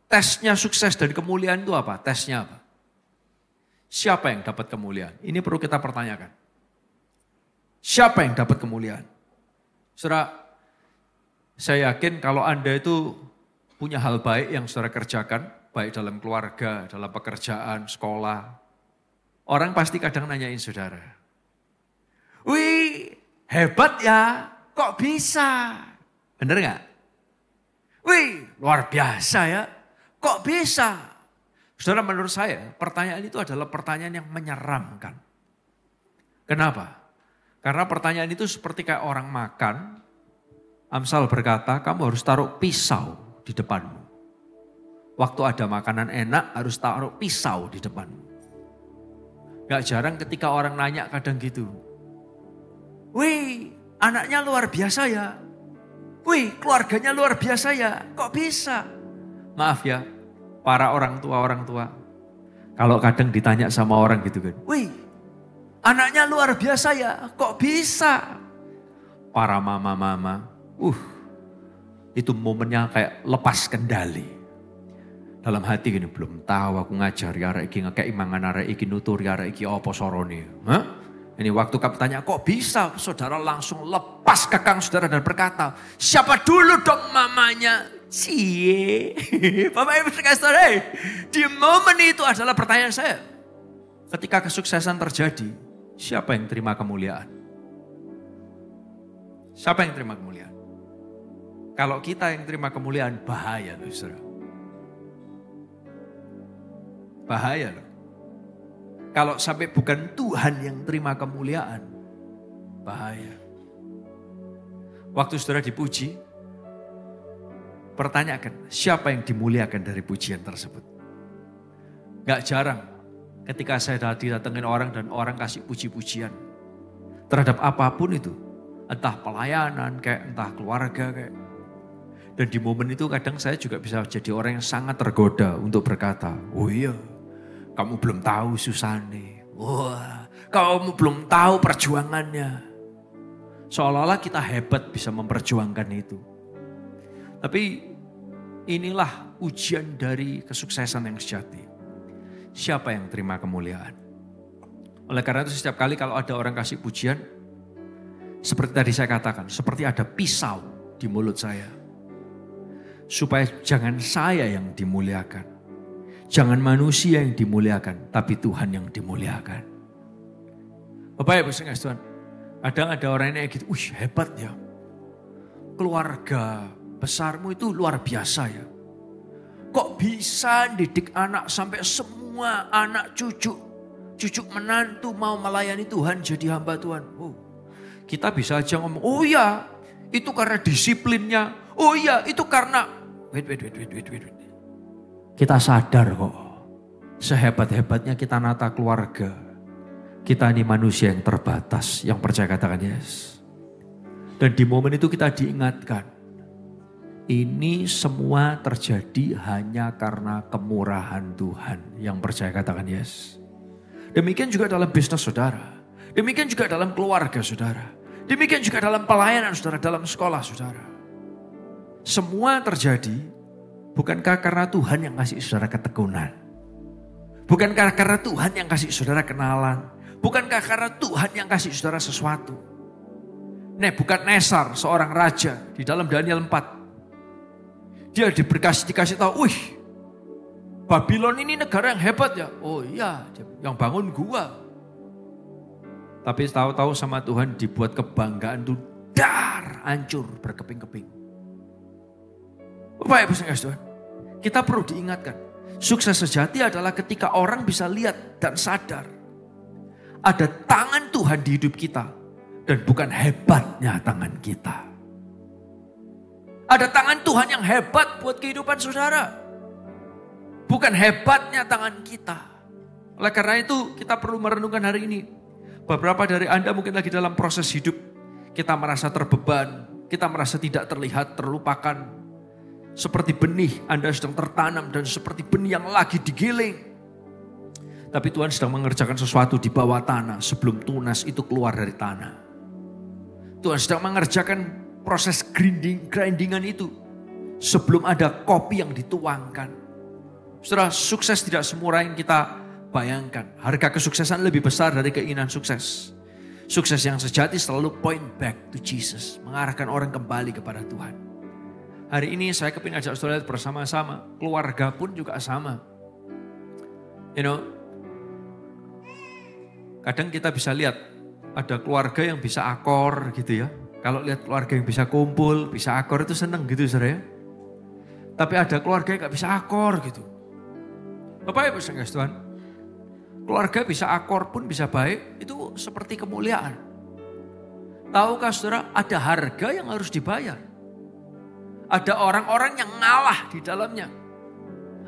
Tesnya sukses dan kemuliaan itu apa? Tesnya apa? Siapa yang dapat kemuliaan? Ini perlu kita pertanyakan. Siapa yang dapat kemuliaan? Saudara, saya yakin kalau Anda itu punya hal baik yang saudara kerjakan, baik dalam keluarga, dalam pekerjaan, sekolah. Orang pasti kadang nanyain saudara. Wih, hebat ya, kok bisa? Bener gak? Wih, luar biasa ya, kok bisa? Saudara, menurut saya pertanyaan itu adalah pertanyaan yang menyeramkan. Kenapa? Karena pertanyaan itu seperti kayak orang makan. Amsal berkata, kamu harus taruh pisau di depanmu. Waktu ada makanan enak harus taruh pisau di depanmu. Gak jarang ketika orang nanya kadang gitu. Wih, anaknya luar biasa ya. Wih, keluarganya luar biasa ya. Kok bisa? Maaf ya, para orang tua. Kalau kadang ditanya sama orang gitu kan, wih anaknya luar biasa ya, kok bisa? Para mama-mama, itu momennya kayak lepas kendali. Dalam hati gini, belum tahu aku ngajari arek iki ngekeki mangan arek iki nuturi arek iki apa sorone. Hah? Ini waktu kamu tanya kok bisa, saudara langsung lepas kekang saudara dan berkata, siapa dulu dong mamanya? Cie. Bapak Ibu saudara, di momen itu adalah pertanyaan saya. Ketika kesuksesan terjadi, siapa yang terima kemuliaan? Siapa yang terima kemuliaan? Kalau kita yang terima kemuliaan, bahaya loh saudara. Bahaya loh. Kalau sampai bukan Tuhan yang terima kemuliaan, bahaya. Waktu saudara dipuji, pertanyakan siapa yang dimuliakan dari pujian tersebut. Gak jarang ketika saya didatengin orang dan orang kasih puji-pujian terhadap apapun itu. Entah pelayanan kayak, entah keluarga kayak. Dan di momen itu kadang saya juga bisa jadi orang yang sangat tergoda untuk berkata, oh iya, kamu belum tahu susahnya. Wah, kamu belum tahu perjuangannya. Seolah-olah kita hebat bisa memperjuangkan itu. Tapi inilah ujian dari kesuksesan yang sejati. Siapa yang terima kemuliaan? Oleh karena itu setiap kali kalau ada orang kasih pujian, seperti tadi saya katakan, seperti ada pisau di mulut saya. Supaya jangan saya yang dimuliakan. Jangan manusia yang dimuliakan, tapi Tuhan yang dimuliakan. Bapak Ibu sekalian Tuhan, kadang ada orang yang gitu, hebat ya. Keluarga besarmu itu luar biasa ya. Kok bisa didik anak sampai semua anak cucu menantu mau melayani Tuhan jadi hamba Tuhan. Kita bisa aja ngomong, oh iya itu karena disiplinnya. Oh iya itu karena, wait. Kita sadar kok, sehebat-hebatnya kita nata keluarga. Kita ini manusia yang terbatas, yang percaya katakan yes. Dan di momen itu kita diingatkan, ini semua terjadi hanya karena kemurahan Tuhan. Yang percaya katakan yes. Demikian juga dalam bisnis saudara. Demikian juga dalam keluarga saudara. Demikian juga dalam pelayanan saudara, dalam sekolah saudara. Semua terjadi bukankah karena Tuhan yang kasih saudara ketekunan. Bukankah karena Tuhan yang kasih saudara kenalan. Bukankah karena Tuhan yang kasih saudara sesuatu. Nebukadnezar seorang raja di dalam Daniel 4. Dia dikasih tahu, Babylon ini negara yang hebat ya. Oh iya, yang bangun gua. Tapi tahu-tahu sama Tuhan dibuat kebanggaan itu hancur berkeping-keping. Bapak Ibu sekalian Tuhan, kita perlu diingatkan, sukses sejati adalah ketika orang bisa lihat dan sadar ada tangan Tuhan di hidup kita dan bukan hebatnya tangan kita. Ada tangan Tuhan yang hebat buat kehidupan saudara, bukan hebatnya tangan kita. Oleh karena itu kita perlu merenungkan hari ini. Beberapa dari Anda mungkin lagi dalam proses hidup, kita merasa terbeban, kita merasa tidak terlihat, terlupakan. Seperti benih Anda sedang tertanam dan seperti benih yang lagi digiling. Tapi Tuhan sedang mengerjakan sesuatu di bawah tanah sebelum tunas itu keluar dari tanah. Tuhan sedang mengerjakan proses grindingan itu sebelum ada kopi yang dituangkan. Saudara, sukses tidak semurah yang kita bayangkan. Harga kesuksesan lebih besar dari keinginan sukses. Sukses yang sejati selalu point back to Jesus. Mengarahkan orang kembali kepada Tuhan. Hari ini saya kepingin ajak saudara bersama-sama. Keluarga pun juga sama. Kadang kita bisa lihat. Ada keluarga yang bisa akor gitu ya. Kalau lihat keluarga yang bisa kumpul, bisa akor itu seneng gitu saudara ya. Tapi ada keluarga yang gak bisa akor gitu. Bapak Ibu sekalian Tuhan. Keluarga bisa akor pun bisa baik, itu seperti kemuliaan. Tahukah saudara, ada harga yang harus dibayar. Ada orang-orang yang ngalah di dalamnya.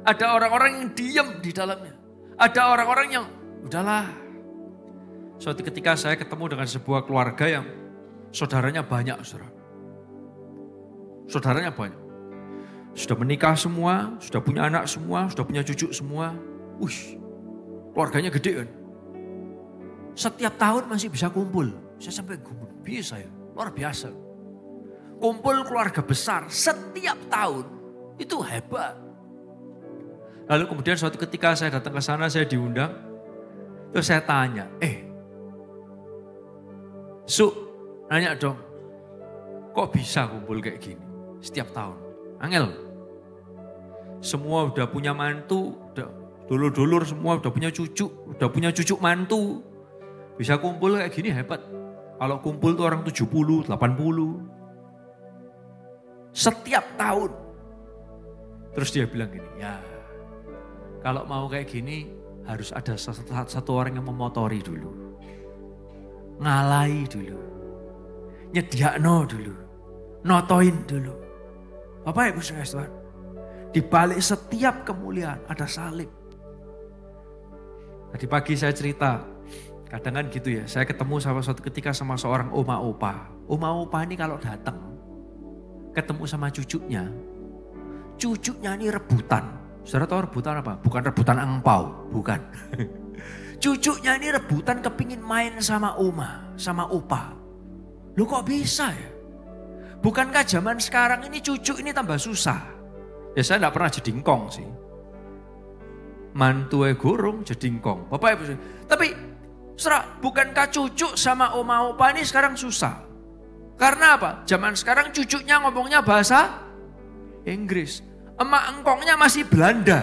Ada orang-orang yang diam di dalamnya. Ada orang-orang yang, udahlah. Suatu ketika saya ketemu dengan sebuah keluarga yang saudaranya banyak, saudara. Saudaranya banyak. Sudah menikah semua, sudah punya anak semua, sudah punya cucu semua. Keluarganya gede kan. Setiap tahun masih bisa kumpul. Saya sampai bisa ya, luar biasa. Kumpul keluarga besar setiap tahun, itu hebat. Lalu kemudian suatu ketika saya datang ke sana, saya diundang. Terus saya tanya, Su, nanya dong, kok bisa kumpul kayak gini setiap tahun? Angel, semua udah punya mantu, udah dulur-dulur semua udah punya cucu mantu. Bisa kumpul kayak gini hebat. Kalau kumpul tuh orang 70, 80. Setiap tahun. Terus dia bilang gini, ya kalau mau kayak gini harus ada satu orang yang memotori dulu. Ngalahi dulu. Nyediakno dulu. Notoin dulu. Bapak Ibu Saudara, di balik setiap kemuliaan ada salib. Tadi pagi saya cerita, kadang kan gitu ya, saya ketemu suatu ketika sama seorang oma opa. Oma opa ini kalau datang, ketemu sama cucunya ini rebutan. Saudara tahu rebutan apa? Bukan rebutan angpau, bukan. Cucunya ini rebutan kepingin main sama oma, sama opa. Loh kok bisa ya? Bukankah zaman sekarang ini cucu ini tambah susah? Ya saya enggak pernah jedingkong sih. Mantuwe gorong jedingkong. Bapak Ibu. Tapi saudara, bukankah cucu sama oma opa ini sekarang susah? Karena apa? Zaman sekarang cucunya ngomongnya bahasa Inggris. Emak engkongnya masih Belanda.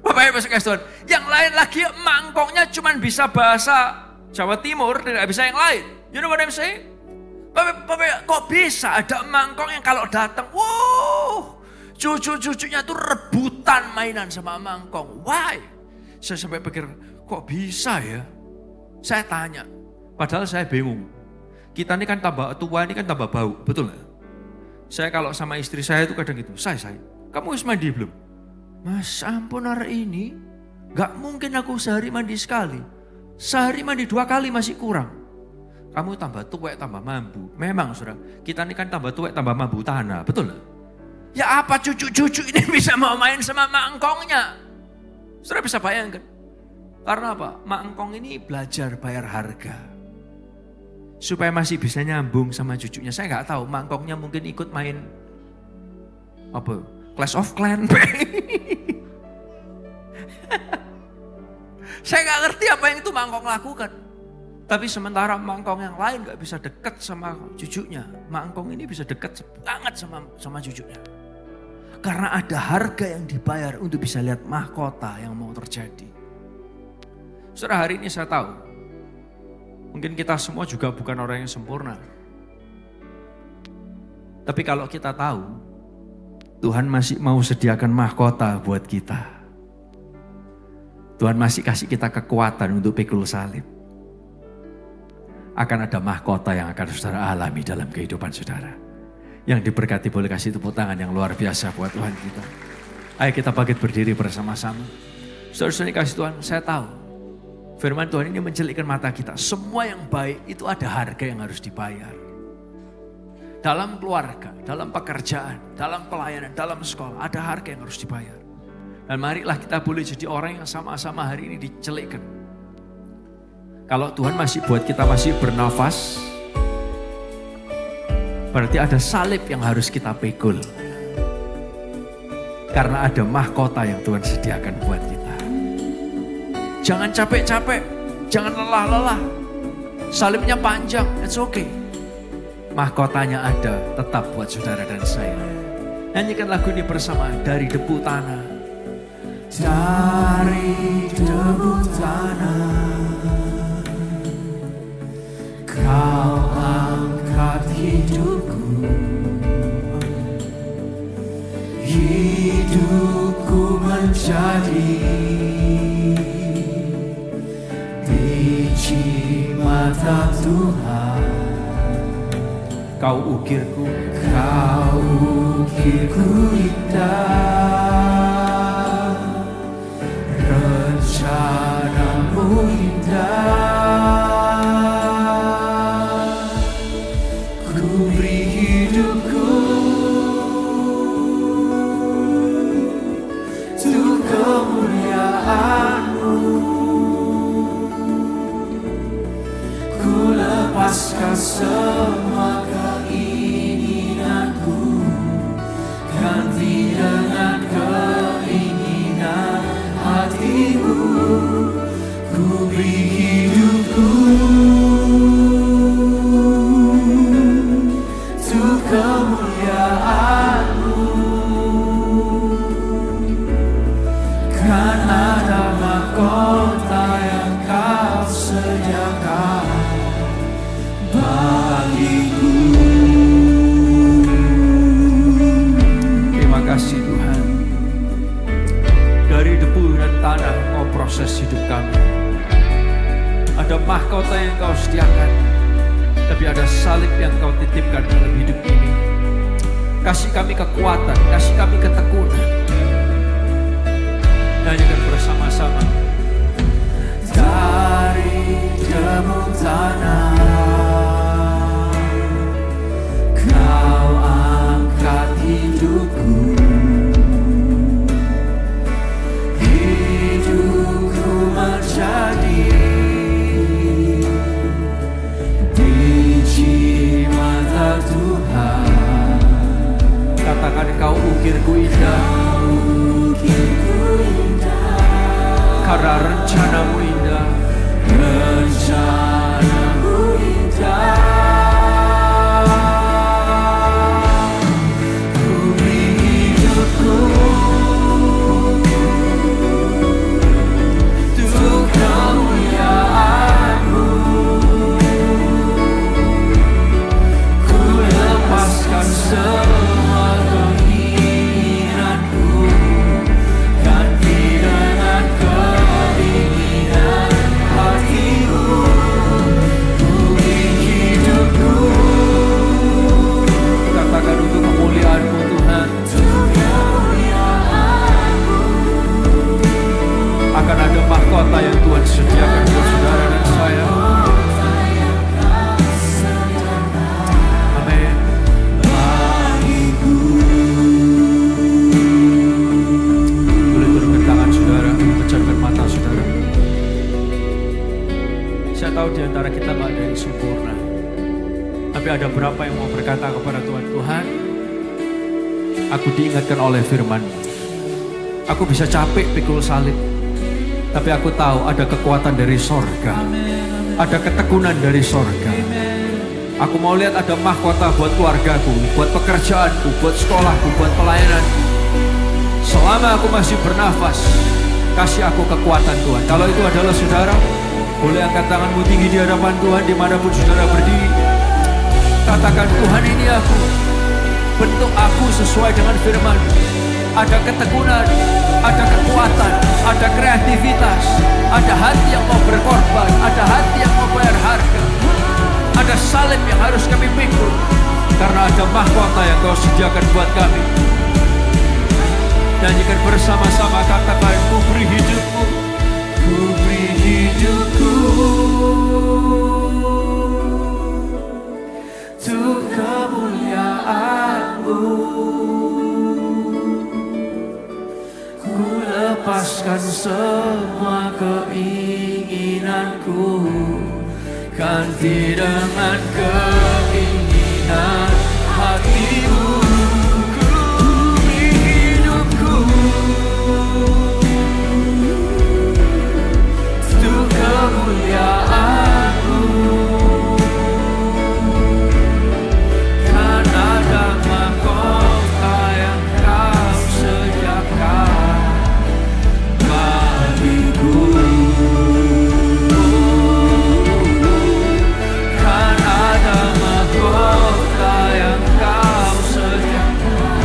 Bapak Ibu sekalian, yang lain lagi emak engkongnya cuma bisa bahasa Jawa Timur, tidak bisa yang lain. You know what I'm saying? Bapak, kok bisa ada emak engkong yang kalau datang, wow, cucu-cucunya tuh rebutan mainan sama emak engkong. Why? Saya sampai pikir, kok bisa ya? Saya tanya, padahal saya bingung. Kita ini kan tambah tua, ini kan tambah bau, betul gak? Saya kalau sama istri saya itu kadang gitu, saya, kamu wis mandi belum? Mas ampun hari ini, gak mungkin aku sehari mandi sekali. Sehari mandi 2 kali masih kurang. Kamu tambah tua, tambah mambu. Memang saudara, kita ini kan tambah tua, tambah mambu tanah, betul gak? Ya apa cucu-cucu ini bisa mau main sama mak engkongnya? Saudara bisa bayangkan. Karena apa? Mak engkong ini belajar bayar harga. Supaya masih bisa nyambung sama cucunya. Saya nggak tahu, mangkongnya mungkin ikut main apa? Clash of Clans. Saya nggak ngerti apa yang itu mangkong lakukan. Tapi sementara mangkong yang lain nggak bisa dekat sama cucunya, mangkong ini bisa dekat banget sama cucunya. Karena ada harga yang dibayar untuk bisa lihat mahkota yang mau terjadi. Saudara, hari ini saya tahu. Mungkin kita semua juga bukan orang yang sempurna. Tapi kalau kita tahu, Tuhan masih mau sediakan mahkota buat kita. Tuhan masih kasih kita kekuatan untuk pikul salib. Akan ada mahkota yang akan saudara alami dalam kehidupan saudara. Yang diberkati boleh kasih tepuk tangan yang luar biasa buat Tuhan kita. Ayo kita bangkit berdiri bersama-sama. Saudara-saudara kasih Tuhan, saya tahu. Firman Tuhan ini mencelikkan mata kita. Semua yang baik itu ada harga yang harus dibayar. Dalam keluarga, dalam pekerjaan, dalam pelayanan, dalam sekolah. Ada harga yang harus dibayar. Dan marilah kita boleh jadi orang yang sama-sama hari ini dicelikkan. Kalau Tuhan masih buat kita masih bernafas, berarti ada salib yang harus kita pikul. Karena ada mahkota yang Tuhan sediakan buat kita. Jangan capek-capek, jangan lelah-lelah. Salibnya panjang, it's okay. Mahkotanya ada, tetap buat saudara dan saya. Nyanyikan lagu ini bersama, dari debu tanah. Dari debu tanah, Kau angkat hidupku. Hidupku menjadi biji mata Tuhan. Kau ukirku, Kau ukirku indah, rencanamu indah. Ku beri hidupku untuk kemuliaan-Mu. lepaskan semua keinginanku, ganti dengan keinginan hatimu. Ku beri hidupku untuk kemuliaan-Mu. Kan ada mahkota yang Kau sediakan bagiku. Terima kasih Tuhan. Dari debu dan tanah Kau proses hidup kami. Ada mahkota yang Kau sediakan, tapi ada salib yang Kau titipkan dalam hidup ini. Kasih kami kekuatan, kasih kami ketekunan. Nyanyikan bersama-sama. Dari debu tanah Kau angkat hidupku, hidupku menjadi biji mata Tuhan. Katakan Kau ukirku indah, karena rencana-Mu indah, rencana-Mu indah. Ku beri hidupku untuk kemuliaan-Mu. Ku lepaskan semua keinginanku, ganti dengan keinginan hatimu. Ku beri hidupku, katakan untuk kemuliaan-Mu Tuhan. Akan ada mahkota yang Tuhan sediakan buat saudara dan saya. Amin. Boleh turunkan tangan saudara, pejamkan mata saudara. Saya tahu di antara kita gak ada yang sempurna, tapi ada berapa yang mau berkata kepada Tuhan, Tuhan, aku diingatkan oleh firman. Aku bisa capek pikul salib, tapi aku tahu ada kekuatan dari sorga, ada ketekunan dari sorga. Aku mau lihat ada mahkota buat keluargaku, buat pekerjaanku, buat sekolahku, buat pelayananku. Selama aku masih bernafas, kasih aku kekuatan Tuhan. Kalau itu adalah saudara, boleh angkat tanganmu tinggi di hadapan Tuhan dimanapun saudara berdiri. Katakan, Tuhan ini aku, bentuk aku sesuai dengan firman. Ada ketekunan, ada kekuatan, ada kreativitas, ada hati yang mau berkorban, ada hati yang mau bayar harga, ada salib yang harus kami pikul, karena ada mahkota yang Kau sediakan buat kami. Nyanyikan bersama-sama, katakan, ku beri hidupku, ku beri hidupku untuk kemuliaan-Mu. Ku lepaskan semua keinginanku, ganti dengan keinginan hatimu. Ku beri hidupku untuk kemuliaan-Mu. Kan ada mahkota yang Kau sediakan bagiku. Kan ada mahkota yang Kau sediakan.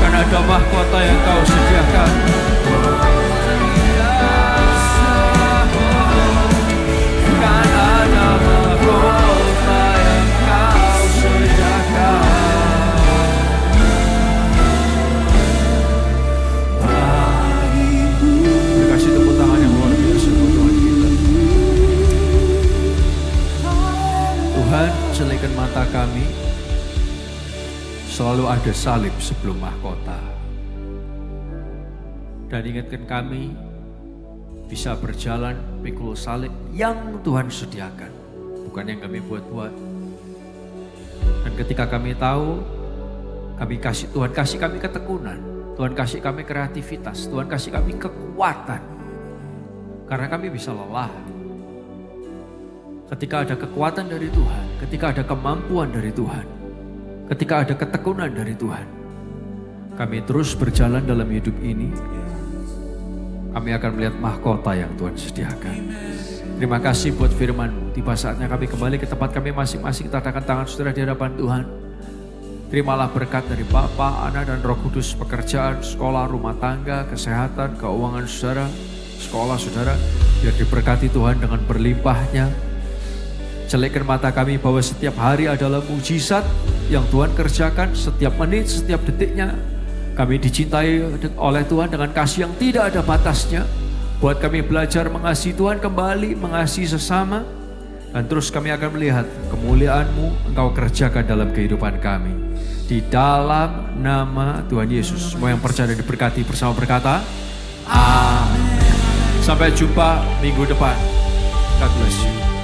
Kan ada mahkota yang Kau sediakan. Kan ada mahkota yang Kau sediakan bagiku. Kasih tepuk tangan yang luar biasa buat Tuhan kita. Tuhan, celikan mata kami, selalu ada salib sebelum mahkota. Dan ingatkan kami bisa berjalan pikul salib yang Tuhan sediakan, bukan yang kami buat-buat. ketika kami tahu, Tuhan kasih kami ketekunan, Tuhan kasih kami kreativitas, Tuhan kasih kami kekuatan. Karena kami bisa lelah. Ketika ada kekuatan dari Tuhan, ketika ada kemampuan dari Tuhan, ketika ada ketekunan dari Tuhan, kami terus berjalan dalam hidup ini. Kami akan melihat mahkota yang Tuhan sediakan. Terima kasih buat firman-Mu. Tiba saatnya kami kembali ke tempat kami masing-masing. Kita tadahkan tangan saudara di hadapan Tuhan. Terimalah berkat dari Bapa, Anak, dan Roh Kudus, pekerjaan, sekolah, rumah tangga, kesehatan, keuangan saudara, sekolah saudara. Biar diberkati Tuhan dengan berlimpahnya. Celikkan mata kami bahwa setiap hari adalah mujizat yang Tuhan kerjakan, setiap menit, setiap detiknya. Kami dicintai oleh Tuhan dengan kasih yang tidak ada batasnya. Buat kami belajar mengasihi Tuhan kembali, mengasihi sesama. Dan terus kami akan melihat kemuliaan-Mu Engkau kerjakan dalam kehidupan kami. Di dalam nama Tuhan Yesus. Semua yang percaya dan diberkati bersama berkata, amin. Sampai jumpa minggu depan. God bless you.